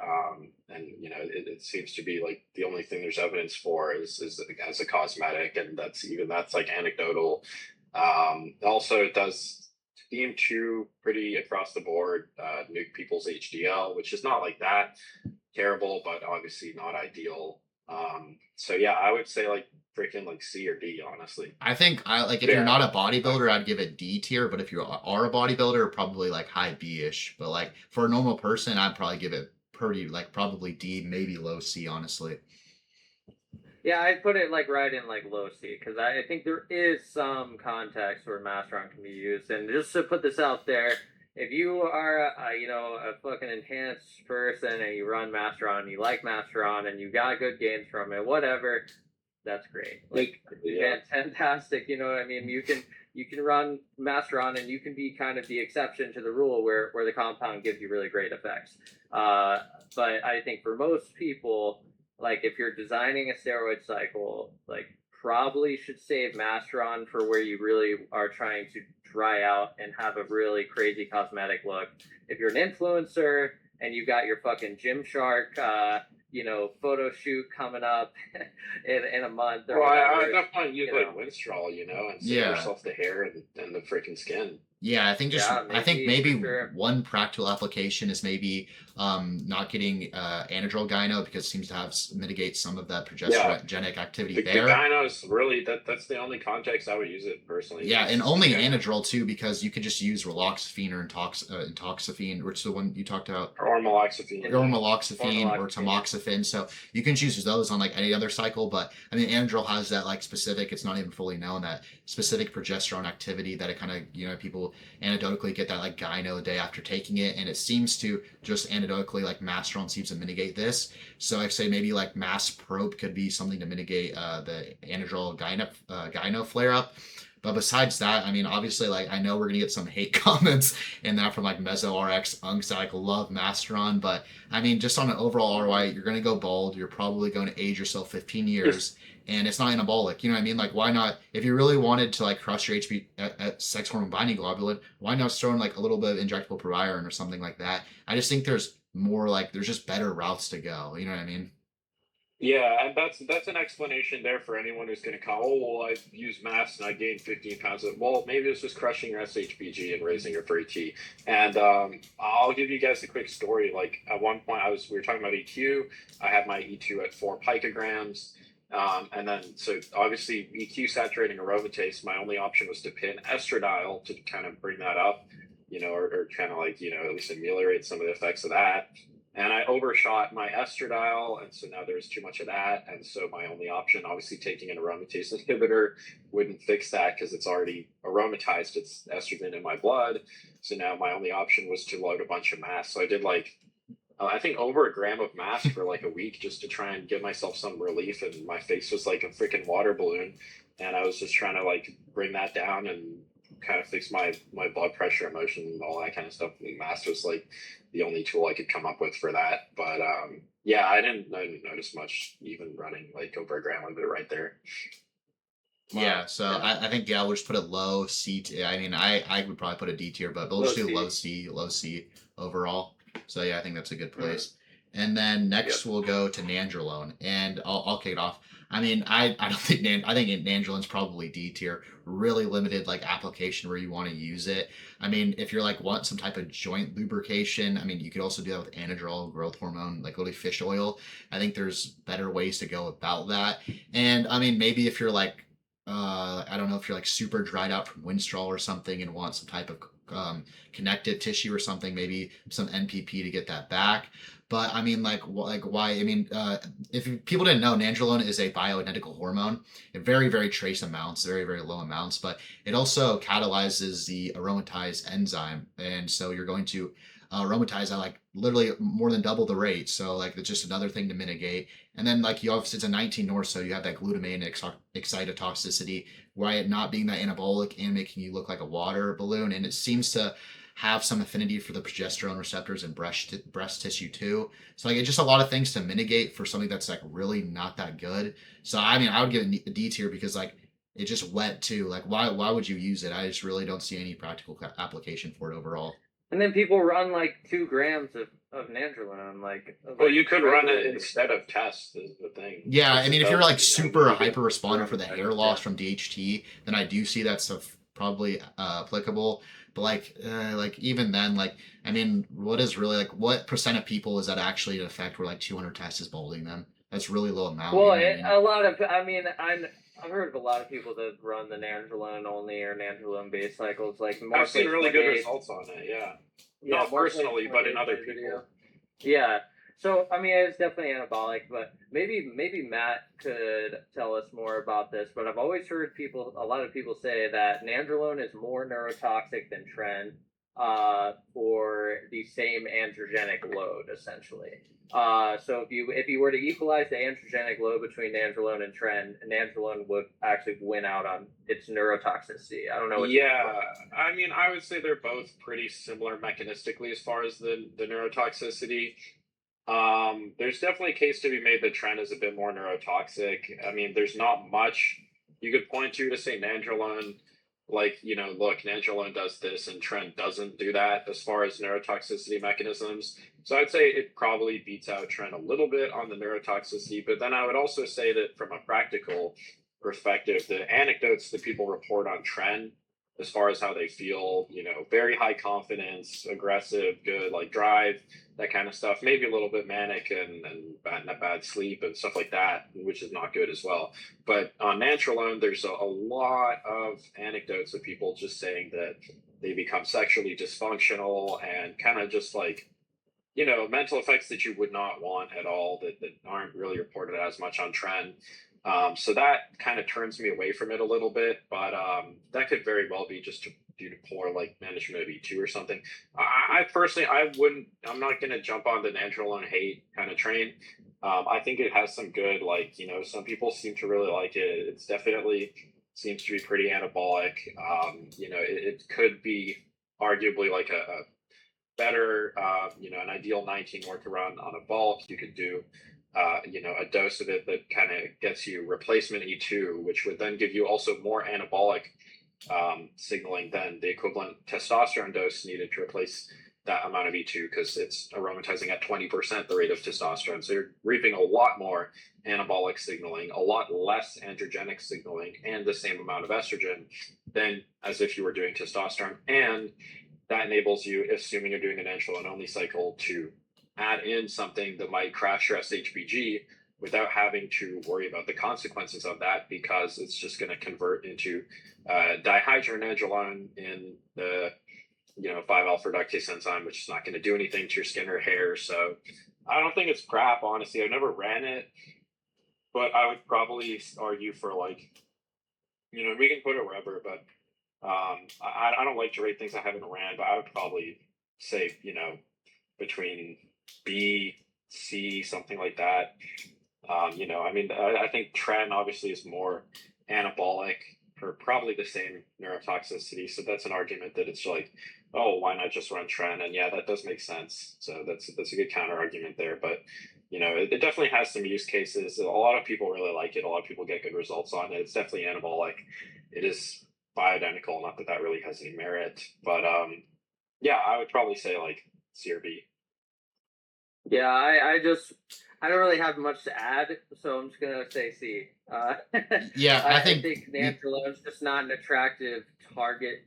and it seems to be like the only thing there's evidence for is as a cosmetic, and that's like anecdotal. Also, it does seem to pretty across the board nuke people's HDL, which is not like that terrible, but obviously not ideal. So yeah, I would say like freaking like C or D, honestly. I think if you're not a bodybuilder, I'd give it D tier, but if you are a bodybuilder, probably like high B-ish. But like for a normal person, I'd probably give it probably D, maybe low C, honestly. Yeah, I'd put it like right in like low C, because I think there is some context where Masteron can be used. And just to put this out there, if you are a fucking enhanced person and you run Masteron and you like Masteron and you got good gains from it, whatever, that's great. Like, yeah, fantastic. You know what I mean? You can run Masteron and you can be kind of the exception to the rule where the compound gives you really great effects. But I think for most people, like if you're designing a steroid cycle, like probably should save Masteron for where you really are trying to dry out and have a really crazy cosmetic look. If you're an influencer and you got your fucking Gymshark, photo shoot coming up in a month. Or I definitely use like Winstrol, and save yourself the hair and the freaking skin. Yeah, I think maybe one practical application is maybe not getting anadrol gyno, because it seems to mitigate some of that progesterogenic activity there. The gyno is really that's the only context I would use it personally. Yeah, and only anadrol too, because you could just use raloxifene or intoxifene, which is the one you talked about. Or meloxifene. Or meloxifene or tamoxifen. So you can choose those on like any other cycle, but I mean anadrol has that like specific, it's not even fully known, that specific progesterone activity that it kind of, people anecdotally get that like gyno day after taking it, and it seems to just anecdotally like Masteron seems to mitigate this. So I'd say maybe like Mass Probe could be something to mitigate the anadrol gyno flare up. But besides that, I mean, obviously, like, I know we're going to get some hate comments in that from, like, MesoRx, Unks that, like, love Masteron. But, I mean, just on an overall ROI, you're going to go bald. You're probably going to age yourself 15 years. And it's not anabolic. You know what I mean? Like, why not? If you really wanted to, like, crush your sex hormone binding globulin, why not throw in, like, a little bit of injectable proviron or something like that? I just think there's more, like, there's just better routes to go. You know what I mean? Yeah, and that's an explanation there for anyone who's going to come, oh, well, I've used MAST and I gained 15 pounds. Well, maybe it's just crushing your SHBG and raising your free T. And I'll give you guys a quick story. Like, at one point, we were talking about EQ. I had my E2 at 4 picograms. And then, so obviously, EQ saturating aromatase, my only option was to pin estradiol to kind of bring that up, or kind of like, at least ameliorate some of the effects of that. And I overshot my estradiol, and so now there's too much of that. And so my only option, obviously taking an aromatase inhibitor, wouldn't fix that because it's already aromatized its estrogen in my blood. So now my only option was to load a bunch of MAST. So I did I think over a gram of MAST for like a week just to try and give myself some relief. And my face was like a freaking water balloon. And I was just trying to like bring that down and kind of fix my blood pressure, emotion, and all that kind of stuff. And MAST was like the only tool I could come up with for that. But yeah, I didn't notice much even running like over a gram of it right there. Yeah, so yeah. I think we'll just put it low C. I mean, I would probably put a D tier, but we'll just do low C overall. So yeah, I think that's a good place. Mm-hmm. And then next we'll go to Nandrolone, and I'll kick it off. I mean, I don't think I think Nandrolone's probably D tier. Really limited like application where you want to use it. I mean, if you're like want some type of joint lubrication, I mean, you could also do that with anadrol, growth hormone, like literally fish oil. I think there's better ways to go about that. And I mean, maybe if you're like, I don't know, if you're like super dried out from Winstrol or something and want some type of connective tissue or something, maybe some NPP to get that back. But I mean, like why? I mean, if people didn't know, Nandrolone is a bioidentical hormone in very, very trace amounts, very, very low amounts, but it also catalyzes the aromatase enzyme. And so you're going to aromatize at like literally more than double the rate. So like it's just another thing to mitigate. And then like it's a 19 North, so you have that glutamate and excitotoxicity, why it not being that anabolic and making you look like a water balloon. And it seems to have some affinity for the progesterone receptors in breast tissue too. So like it's just a lot of things to mitigate for something that's like really not that good. So I mean, I would give it a D tier because like it's just wet too. Like why would you use it? I just really don't see any practical application for it overall. And then people run like 2 grams of Nandrolone. Well, you could run it instead of test is the thing. Yeah, I mean, if you're like super hyper responder run for the it, hair loss from DHT, then I do see that stuff probably applicable. But like even then, like I mean, what is really like what percent of people is that actually an effect where like 200 tests is balding them? That's really low amount. Well, you know what I mean? a lot of, I mean, I've heard of a lot of people that run the Nandrolone only or Nandrolone based cycles. Like more I've seen really good results on it. Yeah, Not personally, but in other people. Yeah. So I mean, it's definitely anabolic, but maybe Matt could tell us more about this. But I've always heard a lot of people say that Nandrolone is more neurotoxic than Tren, for the same androgenic load, essentially. So if you were to equalize the androgenic load between Nandrolone and Tren, Nandrolone would actually win out on its neurotoxicity. I don't know. I mean, I would say they're both pretty similar mechanistically as far as the neurotoxicity. There's definitely a case to be made that Tren is a bit more neurotoxic. I mean, there's not much you could point to say Nandrolone, like, look, Nandrolone does this and Tren doesn't do that as far as neurotoxicity mechanisms. So I'd say it probably beats out Tren a little bit on the neurotoxicity, but then I would also say that from a practical perspective, the anecdotes that people report on Tren as far as how they feel, very high confidence, aggressive, good, like drive, that kind of stuff, maybe a little bit manic and bad sleep and stuff like that, which is not good as well. But on Nandrolone, there's a lot of anecdotes of people just saying that they become sexually dysfunctional and kind of just like, mental effects that you would not want at all that aren't really reported as much on Tren. So that kind of turns me away from it a little bit, but that could very well be just due to poor like management of E2 or something. I personally, I'm not going to jump on the Nandrolone hate kind of train. I think it has some good, some people seem to really like it. It's definitely seems to be pretty anabolic. It could be arguably like a better, an ideal 19 orthoron on a bulk. You could do a dose of it that kind of gets you replacement E2, which would then give you also more anabolic signaling than the equivalent testosterone dose needed to replace that amount of E2 because it's aromatizing at 20% the rate of testosterone. So you're reaping a lot more anabolic signaling, a lot less androgenic signaling, and the same amount of estrogen than as if you were doing testosterone. And that enables you, assuming you're doing an Nandrolone only cycle, to add in something that might crash your SHBG without having to worry about the consequences of that because it's just going to convert into dihydronandrolone in the 5-alpha reductase enzyme, which is not going to do anything to your skin or hair. So I don't think it's crap, honestly. I've never ran it, but I would probably argue for we can put it wherever, but I don't like to rate things I haven't ran, but I would probably say, between B, C, something like that. I think Tren obviously is more anabolic for probably the same neurotoxicity. So that's an argument that it's like, oh, why not just run Tren? And yeah, that does make sense. So that's a good counter argument there. But it definitely has some use cases. A lot of people really like it. A lot of people get good results on it. It's definitely anabolic. It is bioidentical. Not that really has any merit, but yeah, I would probably say C or B. Yeah, I don't really have much to add, so I'm just gonna say C. Yeah, I think Nandrolone's just not an attractive target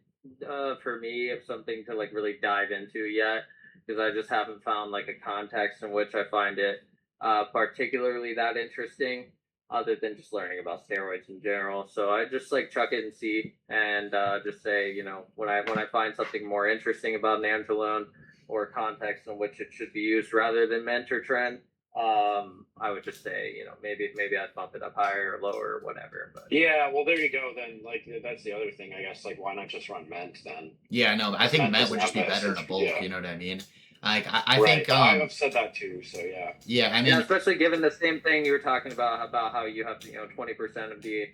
for me of something to really dive into yet, because I just haven't found a context in which I find it particularly that interesting, other than just learning about steroids in general. So I just chuck it and see, and just say when I find something more interesting about Nandrolone or context in which it should be used rather than MENT or Tren, I would just say, maybe I'd bump it up higher or lower or whatever. But yeah, well, there you go. Then, that's the other thing, I guess. Why not just run MENT then? Yeah, no, I think MENT would just be better in a bulk. Yeah. You know what I mean? I right. think I've said that too. So yeah. Yeah, I mean, especially given the same thing you were talking about how you have 20% of the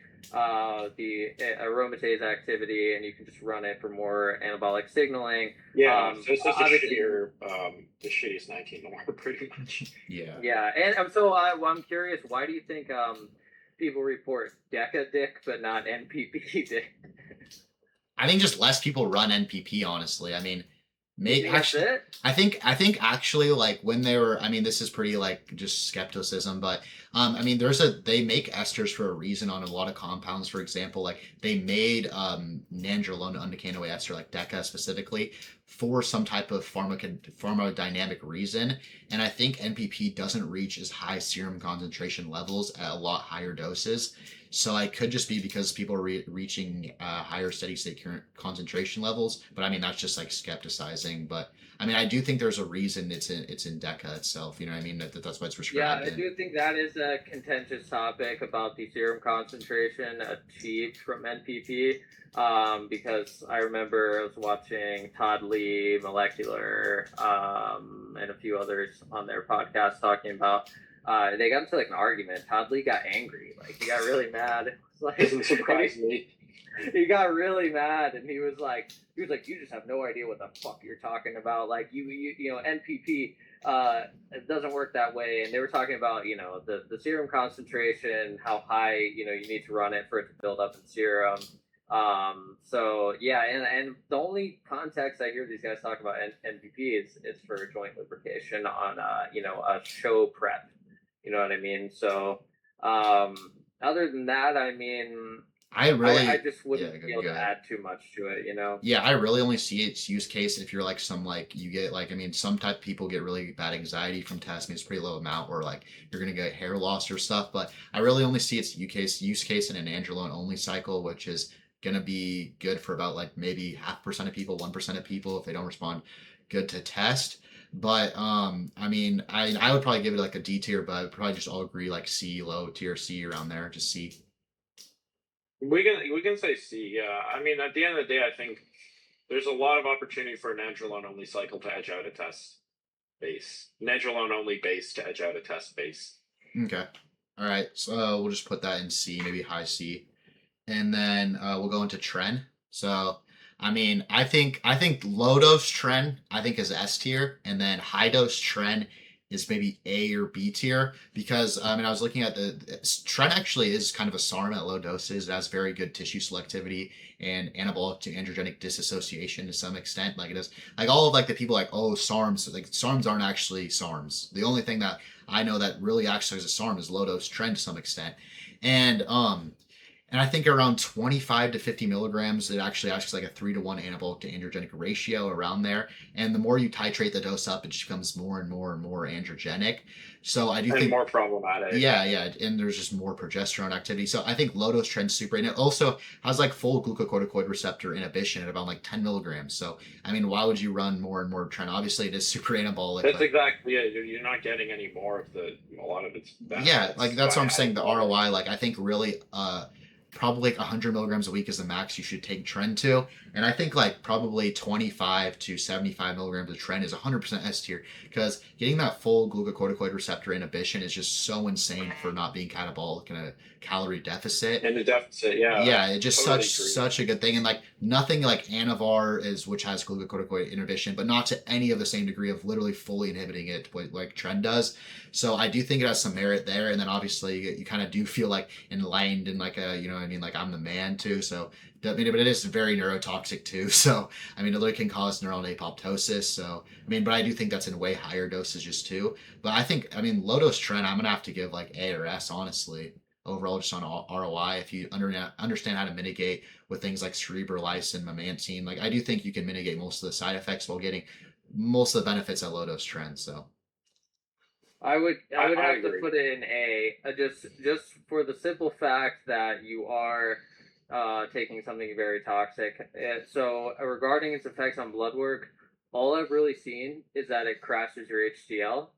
aromatase activity, and you can just run it for more anabolic signaling. Yeah, so it's just the shittiest 19 more, pretty much. Yeah. Yeah, and so I'm curious, why do you think people report DECA dick, but not NPP dick? I think just less people run NPP. Honestly, I mean, That's it? I think actually like when they were, I mean, this is pretty like just skepticism, but I mean, they make esters for a reason on a lot of compounds. For example, like they made Nandrolone undecanoate ester, like DECA specifically, for some type of pharmacodynamic reason. And I think NPP doesn't reach as high serum concentration levels at a lot higher doses. So I could just be because people are reaching higher steady state current concentration levels. But I mean, that's just like skepticizing. But I mean, I do think there's a reason it's in DECA itself. You know what I mean? That's why it's prescribed. Yeah, I do think that is a contentious topic about the serum concentration achieved from NPP. Because I remember I was watching Todd Lee, Molecular, and a few others on their podcast talking about they got into like an argument. Todd Lee got angry, like he got really mad. Like, Doesn't surprise me. He got really mad, and he was like, you just have no idea what the fuck you're talking about. Like you know, NPP, it doesn't work that way. And they were talking about, you know, the serum concentration, how high, you know, you need to run it for it to build up in serum. So yeah, and the only context I hear these guys talk about NPP is for joint lubrication on, you know, a show prep. You know what I mean? So, other than that, I mean, I just wouldn't be able to add too much to it, you know? Yeah, I really only see its use case if you're like you get like, I mean, some type of people get really bad anxiety from testing. It's a pretty low amount, or like you're going to get hair loss or stuff. But I really only see its use case in an Nandrolone only cycle, which is going to be good for about like maybe 0.5% of people, 1% of people if they don't respond good to test. But I mean, I would probably give it like a D tier, but I would probably just all agree like C, low tier, C around there, just C. We can say C. Yeah, I mean, at the end of the day, I think there's a lot of opportunity for a Nandrolone only cycle to edge out a test base. Nandrolone only base to edge out a test base. Okay. All right. So we'll just put that in C, maybe high C, and then we'll go into Tren. So I mean, I think low dose Tren I think is S tier, and then high dose Tren is maybe A or B tier, because I mean, I was looking at the Tren actually is kind of a SARM at low doses. It has very good tissue selectivity and anabolic to androgenic dissociation to some extent. Like it is like all of like the people like, oh, SARMs, like SARMs aren't actually SARMs. The only thing that I know that really actually is a SARM is low dose Tren to some extent. And I think around 25 to 50 milligrams, it actually acts like a 3-to-1 anabolic to androgenic ratio around there. And the more you titrate the dose up, it just becomes more and more and more androgenic. So I do think more problematic. Yeah, and there's just more progesterone activity. So I think low dose Tren's super. And it also has like full glucocorticoid receptor inhibition at about like 10 milligrams. So I mean, why would you run more and more Tren? Obviously, it is super anabolic. That's exactly it. You're not getting any more of a lot of its benefits. Yeah, like that's what I'm saying. The ROI, like I think really probably like 100 milligrams a week is the max you should take Tren to. And I think like probably 25 to 75 milligrams of Tren is 100% S tier, because getting that full glucocorticoid receptor inhibition is just so insane for not being catabolic in a calorie deficit. In a deficit, yeah. Yeah, it's just totally such a good thing. And like nothing like Anavar is, which has glucocorticoid inhibition, but not to any of the same degree of literally fully inhibiting it like Tren does. So I do think it has some merit there. And then obviously you kind of do feel like enlightened and like a, you know what I mean, like I'm the man too. So I mean, but it is very neurotoxic too. So I mean, it can cause neuronal apoptosis. So I mean, but I do think that's in way higher dosages too. But I think, I mean, low dose Tren, I'm gonna have to give like A or S honestly. Overall, just on ROI, if you understand how to mitigate with things like cerebrolysine, memantine, like I do think you can mitigate most of the side effects while getting most of the benefits at low dose Tren. So I would have to put it in A, just for the simple fact that you are taking something very toxic. So regarding its effects on blood work, all I've really seen is that it crashes your HDL,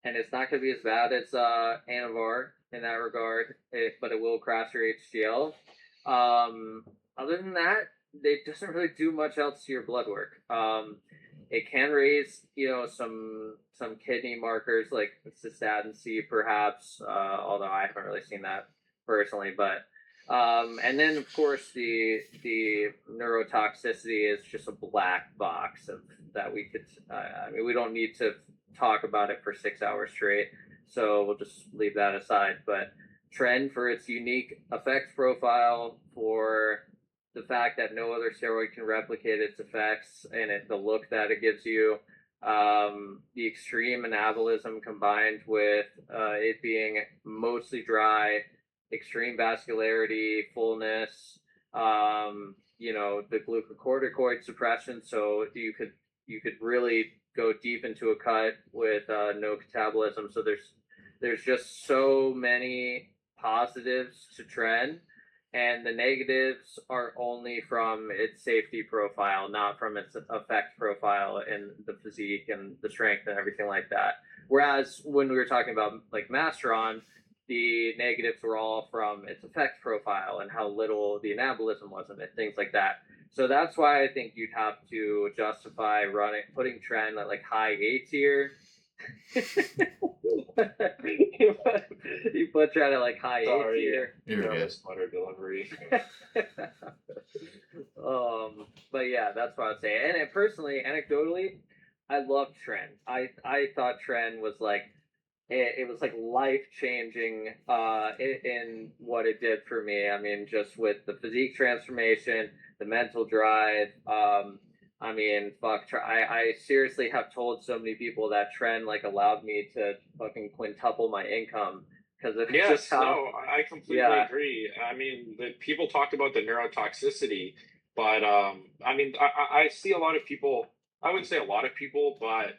and it's not going to be as bad as Anavar in that regard, but it will crash your HDL. Other than that, it doesn't really do much else to your blood work. It can raise, you know, some kidney markers like cystatin C, perhaps, although I haven't really seen that personally. But and then of course the neurotoxicity is just a black box of that we could. I mean, we don't need to talk about it for 6 hours straight, so we'll just leave that aside. But Tren for its unique effects profile, for the fact that no other steroid can replicate its effects and the look that it gives you. The extreme anabolism combined with it being mostly dry, extreme vascularity, fullness, the glucocorticoid suppression, so you could really go deep into a cut with no catabolism. So there's just so many positives to Tren, and the negatives are only from its safety profile, not from its effect profile and the physique and the strength and everything like that. Whereas when we were talking about like Masteron, the negatives were all from its effect profile and how little the anabolism was in it, things like that. So that's why I think you'd have to justify putting Tren at like high A tier. you put Tren at like high A tier. Sputter delivery. But yeah, that's what I'd say. And personally, anecdotally, I loved Tren. I thought Tren was like it was like life changing in what it did for me. I mean, just with the physique transformation, the mental drive. I mean, fuck. I seriously have told so many people that Tren like allowed me to fucking quintuple my income because of just how. No, I completely agree. I mean, people talked about the neurotoxicity, but I mean, I see a lot of people. I wouldn't say a lot of people, but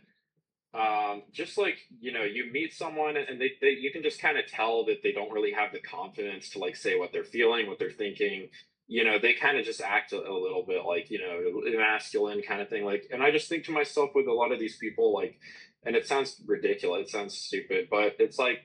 just like you meet someone and they you can just kind of tell that they don't really have the confidence to like say what they're feeling, what they're thinking. They kind of just act a little bit like masculine kind of thing, like. And I just think to myself, with a lot of these people, like, and it sounds ridiculous, it sounds stupid, but it's like,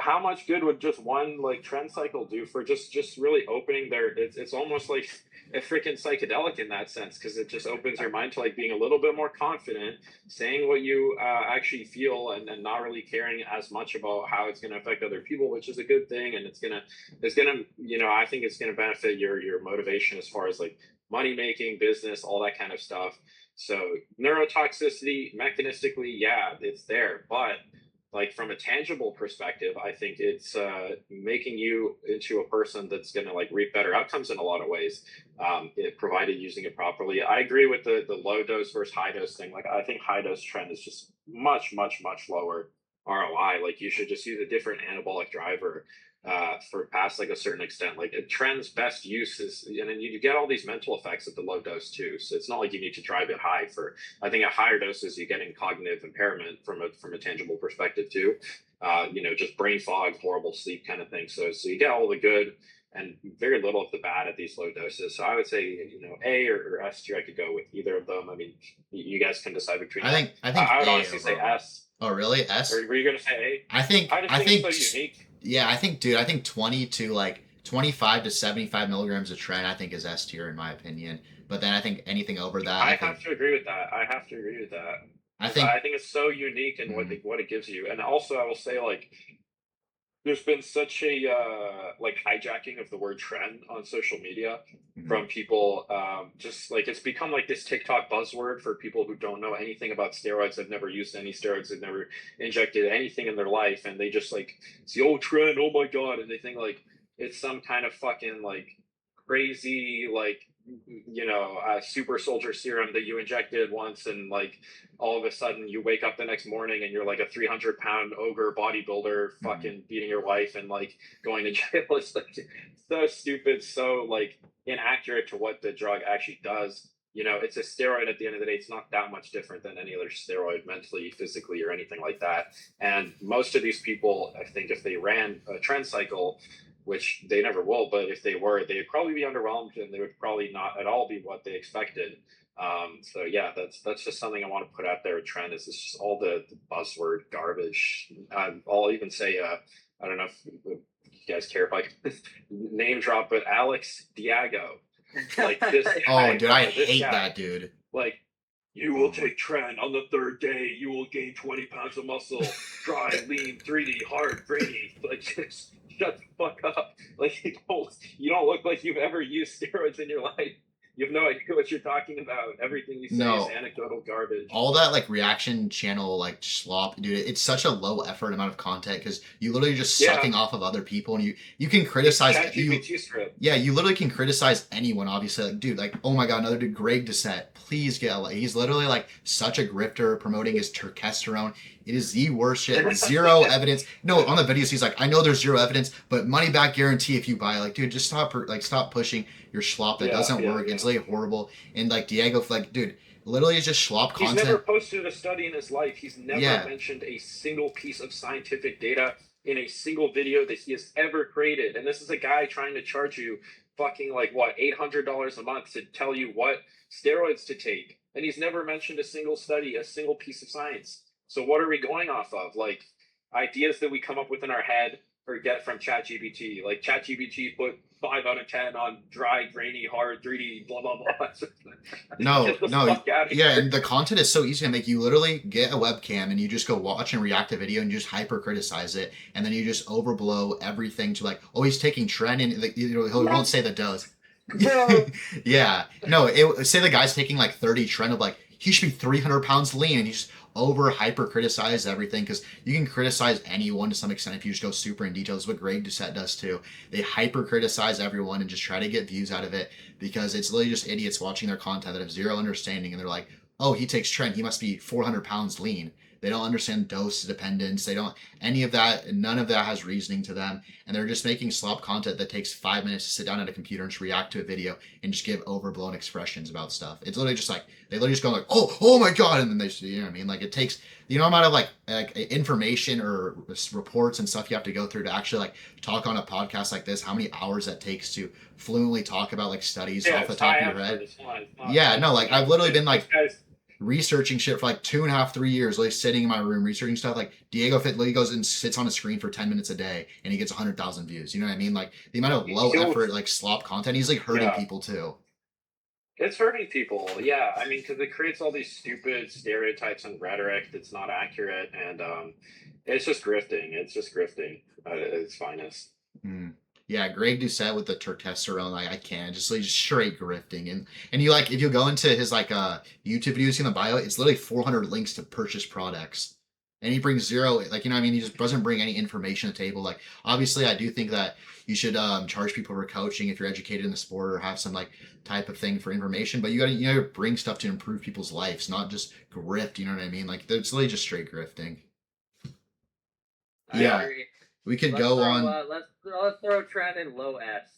how much good would just one like Tren cycle do for just really opening their? It's almost like a freaking psychedelic in that sense, because it just opens your mind to like being a little bit more confident, saying what you actually feel, and not really caring as much about how it's going to affect other people, which is a good thing. And it's gonna I think it's gonna benefit your motivation as far as like money making, business, all that kind of stuff. So neurotoxicity, mechanistically, yeah, it's there, but like from a tangible perspective, I think it's making you into a person that's going to like reap better outcomes in a lot of ways, provided using it properly. I agree with the low dose versus high dose thing. Like, I think high dose Tren is just much lower ROI. Like, you should just use a different anabolic driver for past like a certain extent. Like, a Tren's best use is, and then you get all these mental effects at the low dose too. So it's not like you need to drive it high for. I think at higher doses you're getting cognitive impairment from a tangible perspective too. Just brain fog, horrible sleep kind of thing. So you get all the good and very little of the bad at these low doses. So I would say, A or S tier. I could go with either of them. I mean, you guys can decide between. I think I would A honestly say S. Oh, really? S? Or were you going to say A? I think it's so unique. Yeah, I think 20 to like 25 to 75 milligrams of Tren, I think, is S tier in my opinion. But then I think anything over that, I have to agree with that. I think it's so unique in what it gives you. And also, I will say, like, there's been such a like hijacking of the word Tren on social media from people. Just like, it's become like this TikTok buzzword for people who don't know anything about steroids. They've never used any steroids. They've never injected anything in their life, and they just like see, oh, Tren, oh my god, and they think like it's some kind of fucking like crazy like super soldier serum that you injected once, and like all of a sudden you wake up the next morning and you're like a 300-pound ogre bodybuilder fucking beating your wife and like going to jail. It's like so stupid, so like inaccurate to what the drug actually does. It's a steroid at the end of the day. It's not that much different than any other steroid, mentally, physically, or anything like that. And most of these people, I think, if they ran a Tren cycle, which they never will, but if they were, they'd probably be underwhelmed, and they would probably not at all be what they expected. So yeah, that's just something I want to put out there. Tren is just all the buzzword garbage. I'll even say, I don't know if you guys care if I name drop, but Alex Diago, like this. Oh, dude, I hate that dude. Like, you will take Tren on the third day. You will gain 20 pounds of muscle. Dry, lean, 3D, hard, brainy. Like, just shut the fuck up. Like, you don't look like you've ever used steroids in your life. You have no idea what you're talking about. Everything you say No. is anecdotal garbage. All that like reaction channel like slop, dude, it's such a low effort amount of content because you literally just sucking off of other people, and you can criticize ChatGPT script. Yeah, you literally can criticize anyone, obviously. Like, dude, like, oh my god, another dude, Greg Doucette, please get a, he's literally like such a grifter promoting his testosterone. It is the worst shit. Zero evidence. No, on the videos he's like, I know there's zero evidence, but money back guarantee if you buy. Like, dude, just stop pushing your schlop that doesn't work. It's like horrible. And like Diego, like, dude, literally it's just schlop content. He's never posted a study in his life. He's never mentioned a single piece of scientific data in a single video that he has ever created. And this is a guy trying to charge you fucking like what, $800 a month to tell you what steroids to take. And he's never mentioned a single study, a single piece of science. So what are we going off of? Like ideas that we come up with in our head or get from ChatGPT. Like ChatGPT put 5 out of 10 on dry, grainy, hard, 3D, blah blah blah. No, yeah, and the content is so easy to make. You literally get a webcam and you just go watch and react to video and you just hyper criticize it, and then you just overblow everything to like, oh, he's taking Tren, and like, he won't say the dose. Yeah, no, say the guy's taking like 30 Tren of like he should be 300 pounds lean, and you just over hyper criticize everything because you can criticize anyone to some extent if you just go super in detail. That's what Greg Doucette does too. They hyper criticize everyone and just try to get views out of it because it's literally just idiots watching their content that have zero understanding, and they're like, oh, he takes Tren, he must be 400 pounds lean. They don't understand dose dependence. They don't, any of that, none of that has reasoning to them. And they're just making slop content that takes 5 minutes to sit down at a computer and just react to a video and just give overblown expressions about stuff. It's literally just like, they literally just go like, oh my God. And then they just, you know what I mean? Like it takes, the amount of like information or reports and stuff you have to go through to actually like talk on a podcast like this, how many hours that takes to fluently talk about like studies off the top of your head. Yeah, no, like I've literally been like, researching shit for like 2.5, 3 years, like sitting in my room researching stuff. Like Diego literally goes and sits on a screen for 10 minutes a day and he gets 100,000 views. You know what I mean? Like the amount of low effort, like slop content, he's like hurting people too. It's hurting people. Yeah. I mean, because it creates all these stupid stereotypes and rhetoric that's not accurate. And it's just grifting. It's just grifting at its finest. Yeah, Greg Doucette with the testosterone, like I can't just like straight grifting, and you like if you go into his like YouTube videos in the bio, it's literally 400 links to purchase products, and he brings zero, like, you know what I mean, he just doesn't bring any information to the table. Like obviously I do think that you should charge people for coaching if you're educated in the sport or have some like type of thing for information, but you gotta bring stuff to improve people's lives, not just grift. You know what I mean? Like it's literally just straight grifting. Yeah. We could go on. Let's throw Tren in low S.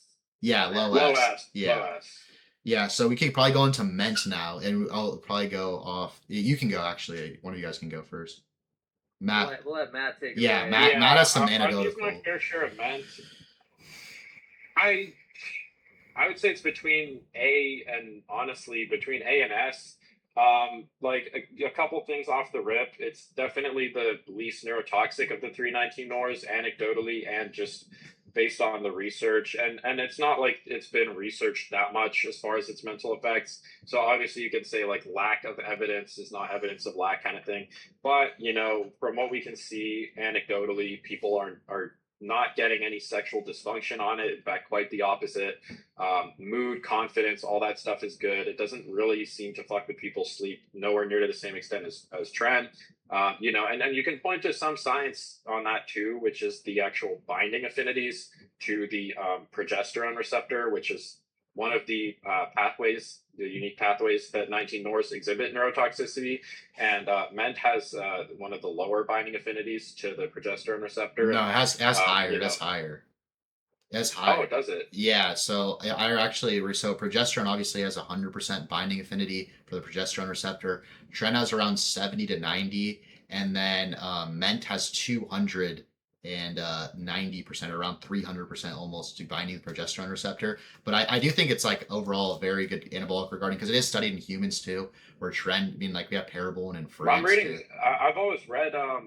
Yeah, low S. Yeah. Low S. Yeah, so we could probably go into MENT now, and I'll probably go off. You can go, actually. One of you guys can go first. Matt. We'll let Matt take it. Yeah, Matt has some anecdotal. I'll use my fair share of MENT. I would say it's between A and, honestly, between A and S. Like a couple things off the rip, it's definitely the least neurotoxic of the 319 nors anecdotally and just based on the research, and it's not like it's been researched that much as far as its mental effects. So obviously you could say like lack of evidence is not evidence of lack kind of thing, but from what we can see anecdotally, people are not getting any sexual dysfunction on it. In fact, quite the opposite. Mood, confidence, all that stuff is good. It doesn't really seem to fuck with people's sleep, nowhere near to the same extent as Tren. And you can point to some science on that too, which is the actual binding affinities to the progesterone receptor, which is one of the pathways, the unique pathways that 19 nors exhibit neurotoxicity, and MENT has one of the lower binding affinities to the progesterone receptor. No, it has higher. That's higher. That's higher. Oh, does it? Yeah. So progesterone obviously has 100% binding affinity for the progesterone receptor. Tren has around 70 to 90, and then MENT has 200. And 90%, around 300% almost to binding the progesterone receptor. But I do think it's like overall a very good anabolic regarding, because it is studied in humans too, where Tren, I mean, like we have Primobolan in France. I'm reading, I've always read, I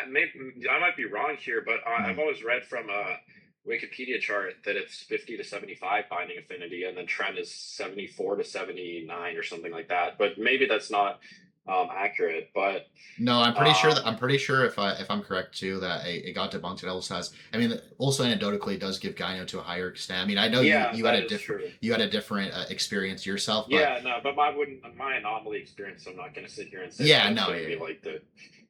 might be wrong here, but I've always read from a Wikipedia chart that it's 50 to 75 binding affinity, and then Tren is 74 to 79 or something like that. But maybe that's not accurate. But No, I'm pretty sure um, if I'm correct too that it got debunked. It also has. I mean, also anecdotally, it does give gyno to a higher extent. I mean, I know yeah, you had that a is different true. experience yourself, but Yeah, no, but my anomaly experience. I'm not going to sit here and say that yeah, that's no, going to yeah, be yeah. like the,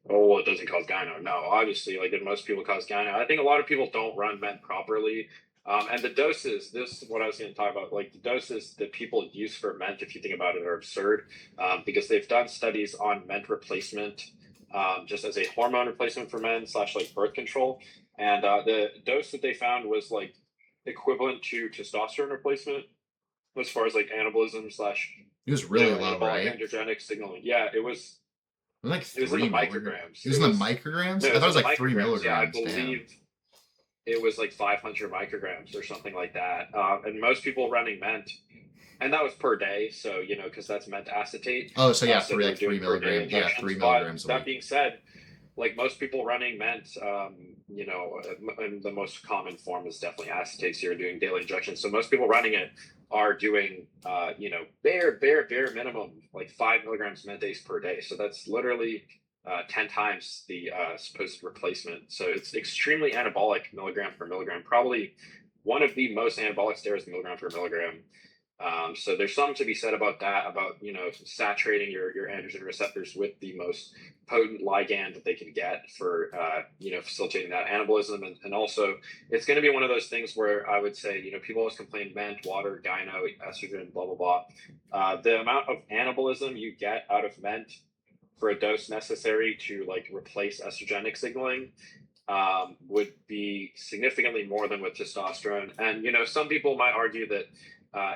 oh, well, it doesn't cause gyno. No, obviously, like, did most people cause gyno? I think a lot of people don't run MENT properly. And the doses, this is what I was going to talk about. Like, the doses that people use for MENT, if you think about it, are absurd, because they've done studies on MENT replacement, just as a hormone replacement for men slash like birth control. And the dose that they found was like equivalent to testosterone replacement as far as like anabolism slash, It was really low, anabolic right? androgenic signaling. Yeah, it was It was like in the 3 milligrams. micrograms. It was in the micrograms. No, I it thought was it in was the like three micrograms. Yeah, I milligrams. Damn. believe it was like 500 micrograms or something like that. And most people running MENT, and that was per day. So because that's MENT acetate. Oh, so yeah, So they were three doing per day milligrams. Yeah, injections. three But milligrams a that week. being said, like most people running MENT, and the most common form is definitely acetate. So you're doing daily injections. So most people running it are doing, bare minimum, like 5 milligrams MENT days per day. So that's literally 10 times the supposed replacement. So it's extremely anabolic milligram per milligram, probably one of the most anabolic steroids milligram per milligram. So there's something to be said about that, about saturating your androgen receptors with the most potent ligand that they can get for facilitating that anabolism, and also it's going to be one of those things where I would say people always complain MENT, water, gyno, estrogen, blah blah blah. The amount of anabolism you get out of MENT for a dose necessary to like replace estrogenic signaling would be significantly more than with testosterone. And some people might argue that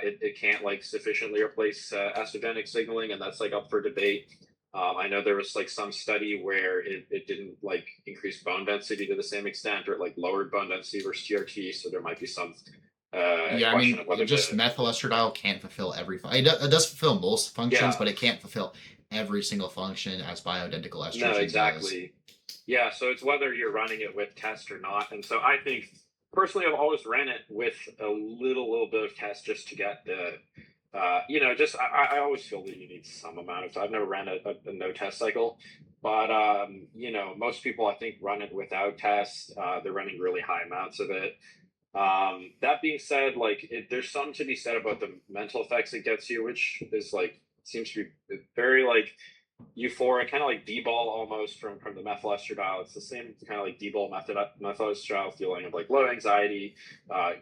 it can't like sufficiently replace estrogenic signaling, and that's like up for debate. I know there was like some study where it didn't like increase bone density to the same extent, or it like lowered bone density versus TRT. So there might be some Yeah, I question mean, of whether just the methyl estradiol can't fulfill it does fulfill most functions, yeah, but it can't fulfill every single function as bioidentical no, estrogen does. exactly. Yeah, so it's whether you're running it with test or not. And so I think personally I've always ran it with a little bit of test just to get the just I always feel that you need some amount of. I've never ran a no test cycle, but most people I think run it without tests. They're running really high amounts of it. That being said, like there's something to be said about the mental effects it gets you, which is like seems to be very like euphoric, kind of like D-ball almost from the methyl estradiol. It's the same kind of like D-ball methyl estradiol feeling of like low anxiety,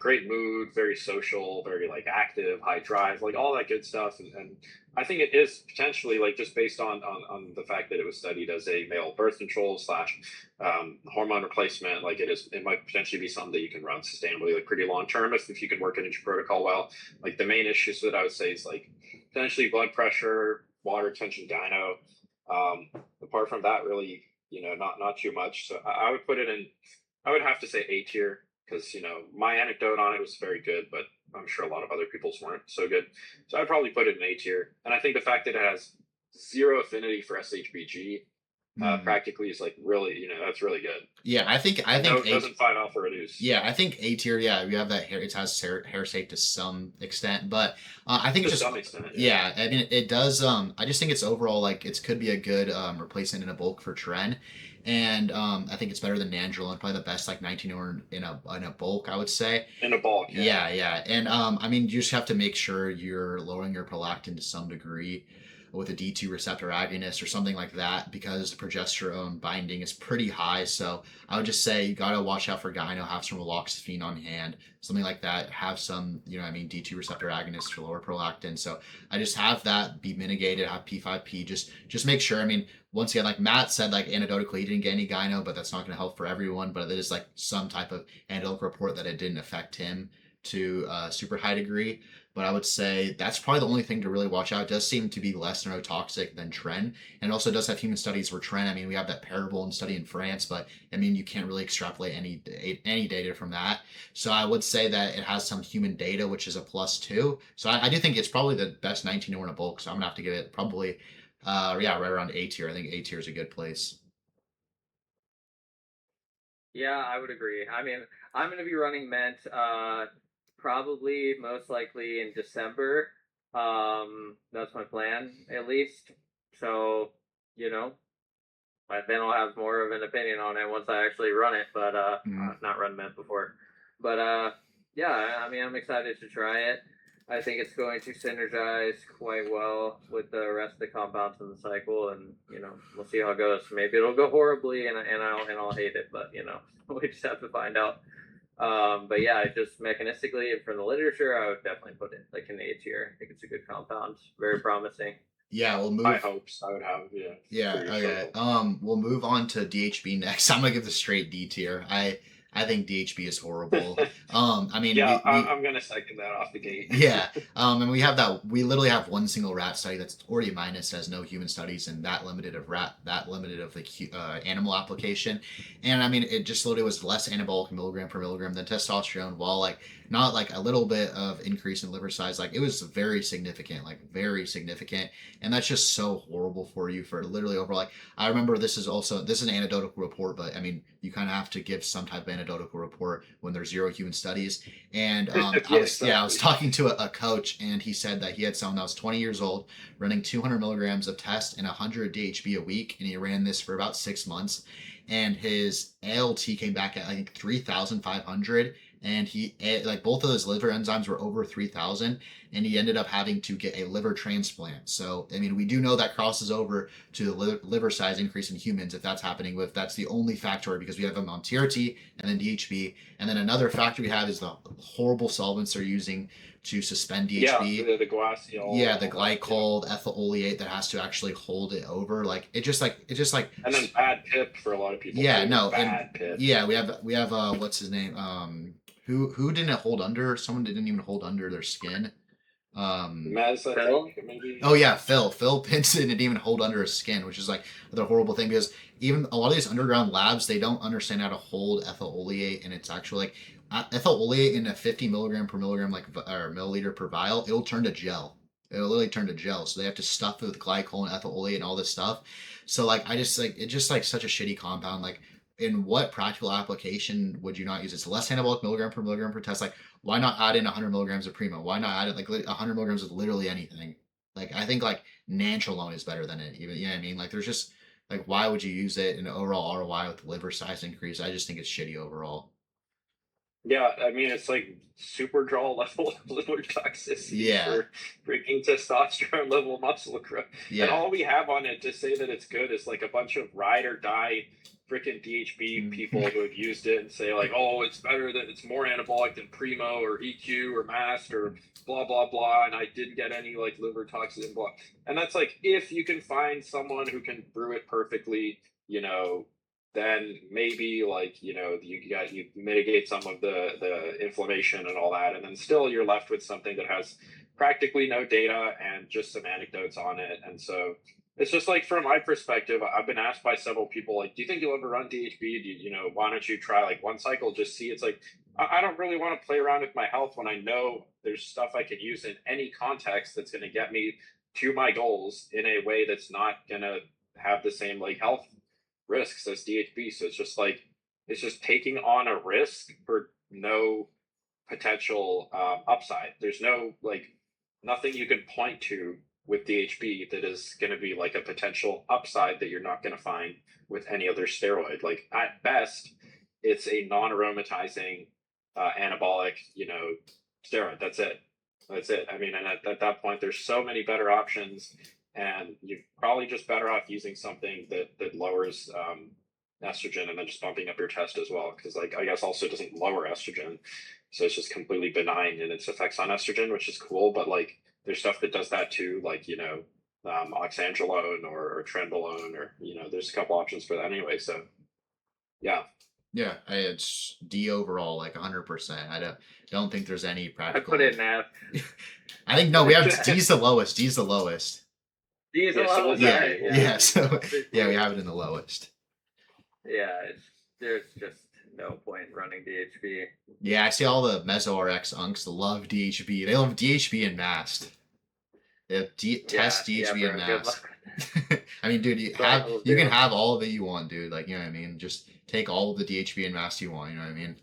great mood, very social, very like active, high drive, like all that good stuff. And I think it is potentially like just based on the fact that it was studied as a male birth control slash hormone replacement. Like it might potentially be something that you can run sustainably, like pretty long term if you can work it into your protocol well. Like the main issues that I would say is like potentially blood pressure, water retention, gyno. Apart from that, really, not too much. So I would put it in. I would have to say A tier because my anecdote on it was very good, but I'm sure a lot of other people's weren't so good. So I'd probably put it in A tier. And I think the fact that it has zero affinity for SHBG Hmm. practically is like really, that's really good. Yeah, I And no, think it doesn't 5-alpha reduce. yeah, I think A tier. Yeah, we have that hair. It has hair safe to some extent, but I think To it's just some extent, yeah. yeah. I mean, it does. I just think it's overall like it could be a good replacement in a bulk for Tren, and I think it's better than Nandrolone. Probably the best like 19 or in a bulk, I would say. In a bulk, yeah. Yeah, yeah, and I mean, you just have to make sure you're lowering your prolactin to some degree with a D2 receptor agonist or something like that because the progesterone binding is pretty high. So I would just say you gotta watch out for gyno, have some raloxifene on hand, something like that. Have some, D2 receptor agonists for lower prolactin. So I just have that be mitigated. Have P5P. Just make sure. I mean, once again, like Matt said, like anecdotally, he didn't get any gyno, but that's not going to help for everyone. But it is like some type of anecdotal report that it didn't affect him to a super high degree. But I would say that's probably the only thing to really watch out. It does seem to be less neurotoxic than Tren. And it also does have human studies where Tren, I mean, we have that Primobolan study in France, but I mean, you can't really extrapolate any data from that. So I would say that it has some human data, which is a plus too. So I do think it's probably the best 19 in a bulk. So I'm going to have to give it probably, right around A tier. I think A tier is a good place. Yeah, I would agree. I mean, I'm going to be running MENT probably most likely in December. That's my plan, at least. So you know, then I'll have more of an opinion on it once I actually run it. But I've not run MENT before. But yeah, I mean, I'm excited to try it. I think it's going to synergize quite well with the rest of the compounds in the cycle, and we'll see how it goes. Maybe it'll go horribly, and I'll hate it, but we just have to find out. But yeah, just mechanistically from the literature, I would definitely put it like in A tier. I think it's a good compound, very promising. Yeah, we'll move. I hope so. I would have, Yeah. Okay. We'll move on to DHB next. I'm gonna give the straight D tier. I think DHB is horrible. I mean, yeah, I'm gonna second that off the gate. Yeah. And we literally have one single rat study that's already minus, has no human studies, and that limited of the animal application. And I mean, it just literally was less anabolic milligram per milligram than testosterone, while like not like a little bit of increase in liver size, like it was very significant, and that's just so horrible for you for literally over. Like, I remember this is an anecdotal report, but I mean, you kind of have to give some type of anecdotal report when there's zero human studies. And I was talking to a coach, and he said that he had someone that was 20 years old running 200 milligrams of test and 100 DHB a week, and he ran this for about 6 months, and his ALT came back at I think 3,500, and he like both of those liver enzymes were over 3,000, and he ended up having to get a liver transplant. So I mean, we do know that crosses over to the liver size increase in humans if that's happening. If that's the only factor, because we have them on TRT and then DHB, and then another factor we have is the horrible solvents they're using to suspend DHB. Yeah, the guaiacol. Yeah, the glycol, the ethyl oleate that has to actually hold it over. Like it just like. And then bad PIP for a lot of people. Yeah, too. no, bad PIP. Yeah, we have what's his name? Who didn't hold under? Someone didn't even hold under their skin. Mez, I think, maybe. Oh yeah, Phil Pinson didn't even hold under his skin, which is like the horrible thing, because even a lot of these underground labs, they don't understand how to hold ethyl oleate, and it's actually like ethyl oleate in a 50 milligram per milligram or milliliter per vial, it'll turn to gel. It'll literally turn to gel. So they have to stuff it with glycol and ethyl oleate and all this stuff. So like it's just like such a shitty compound. Like, in what practical application would you not use it? It's less anabolic milligram per test. Like, why not add in 100 milligrams of Primo? Why not add it like 100 milligrams of literally anything? Like, I think like Nandrolone is better than it. Even, you know what I mean? Like, there's just like, why would you use it in overall ROI with the liver size increase? I just think it's shitty overall. Yeah, I mean, it's like super draw level liver toxicity for freaking testosterone level muscle growth. Yeah. And all we have on it to say that it's good is like a bunch of ride or die freaking DHB people who have used it and say like, oh, it's better, that it's more anabolic than Primo or EQ or Mast or blah, blah, blah. And I didn't get any like liver toxicity and blah. And that's like, if you can find someone who can brew it perfectly, then maybe like, you mitigate some of the inflammation and all that. And then still you're left with something that has practically no data and just some anecdotes on it. And so it's just like, from my perspective, I've been asked by several people, like, do you think you'll ever run DHB? Why don't you try like one cycle, just see? It's like, I don't really want to play around with my health when I know there's stuff I can use in any context that's going to get me to my goals in a way that's not going to have the same like health risks as DHB. So it's just taking on a risk for no potential upside. There's no nothing you can point to with DHB that is going to be like a potential upside that you're not going to find with any other steroid. Like, at best, it's a non-aromatizing anabolic, steroid. That's it. I mean, and at that point, there's so many better options, and you're probably just better off using something that lowers estrogen and then just bumping up your test as well. Because I guess also it doesn't lower estrogen. So it's just completely benign in its effects on estrogen, which is cool. But there's stuff that does that too, oxandrolone or trenbolone, or there's a couple options for that anyway. So yeah, it's D overall, 100%. I don't think there's any practical. I put it in F. I think no, we have D's the lowest. D's the lowest. D's the lowest. So we have it in the lowest. Yeah, there's just no point in running DHB. Yeah, I see all the MesoRx unks love DHB. They love DHB and Mast. They have test DHB and Mast. I mean, dude, you can have all of it you want, dude. Like, you know what I mean? Just take all of the DHB and Mast you want. You know what I mean?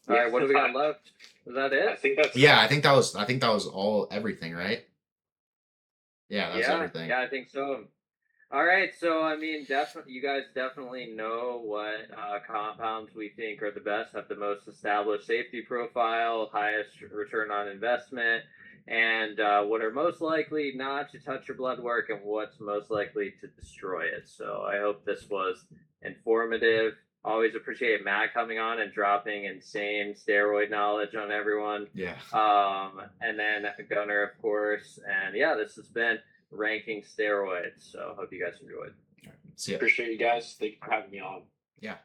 All right, what do we got left? Is that it? I think that's I think that was everything, right? Yeah, that's Yeah, everything. yeah, I think so. All right, so I mean, definitely, you guys definitely know what compounds we think are the best, have the most established safety profile, highest return on investment, and what are most likely not to touch your blood work and what's most likely to destroy it. So I hope this was informative. Always appreciate Matt coming on and dropping insane steroid knowledge on everyone. Yeah. And then Gunner, of course. And yeah, this has been ranking steroids. So hope you guys enjoyed. See ya. Appreciate you guys. Thank you for having me on. Yeah.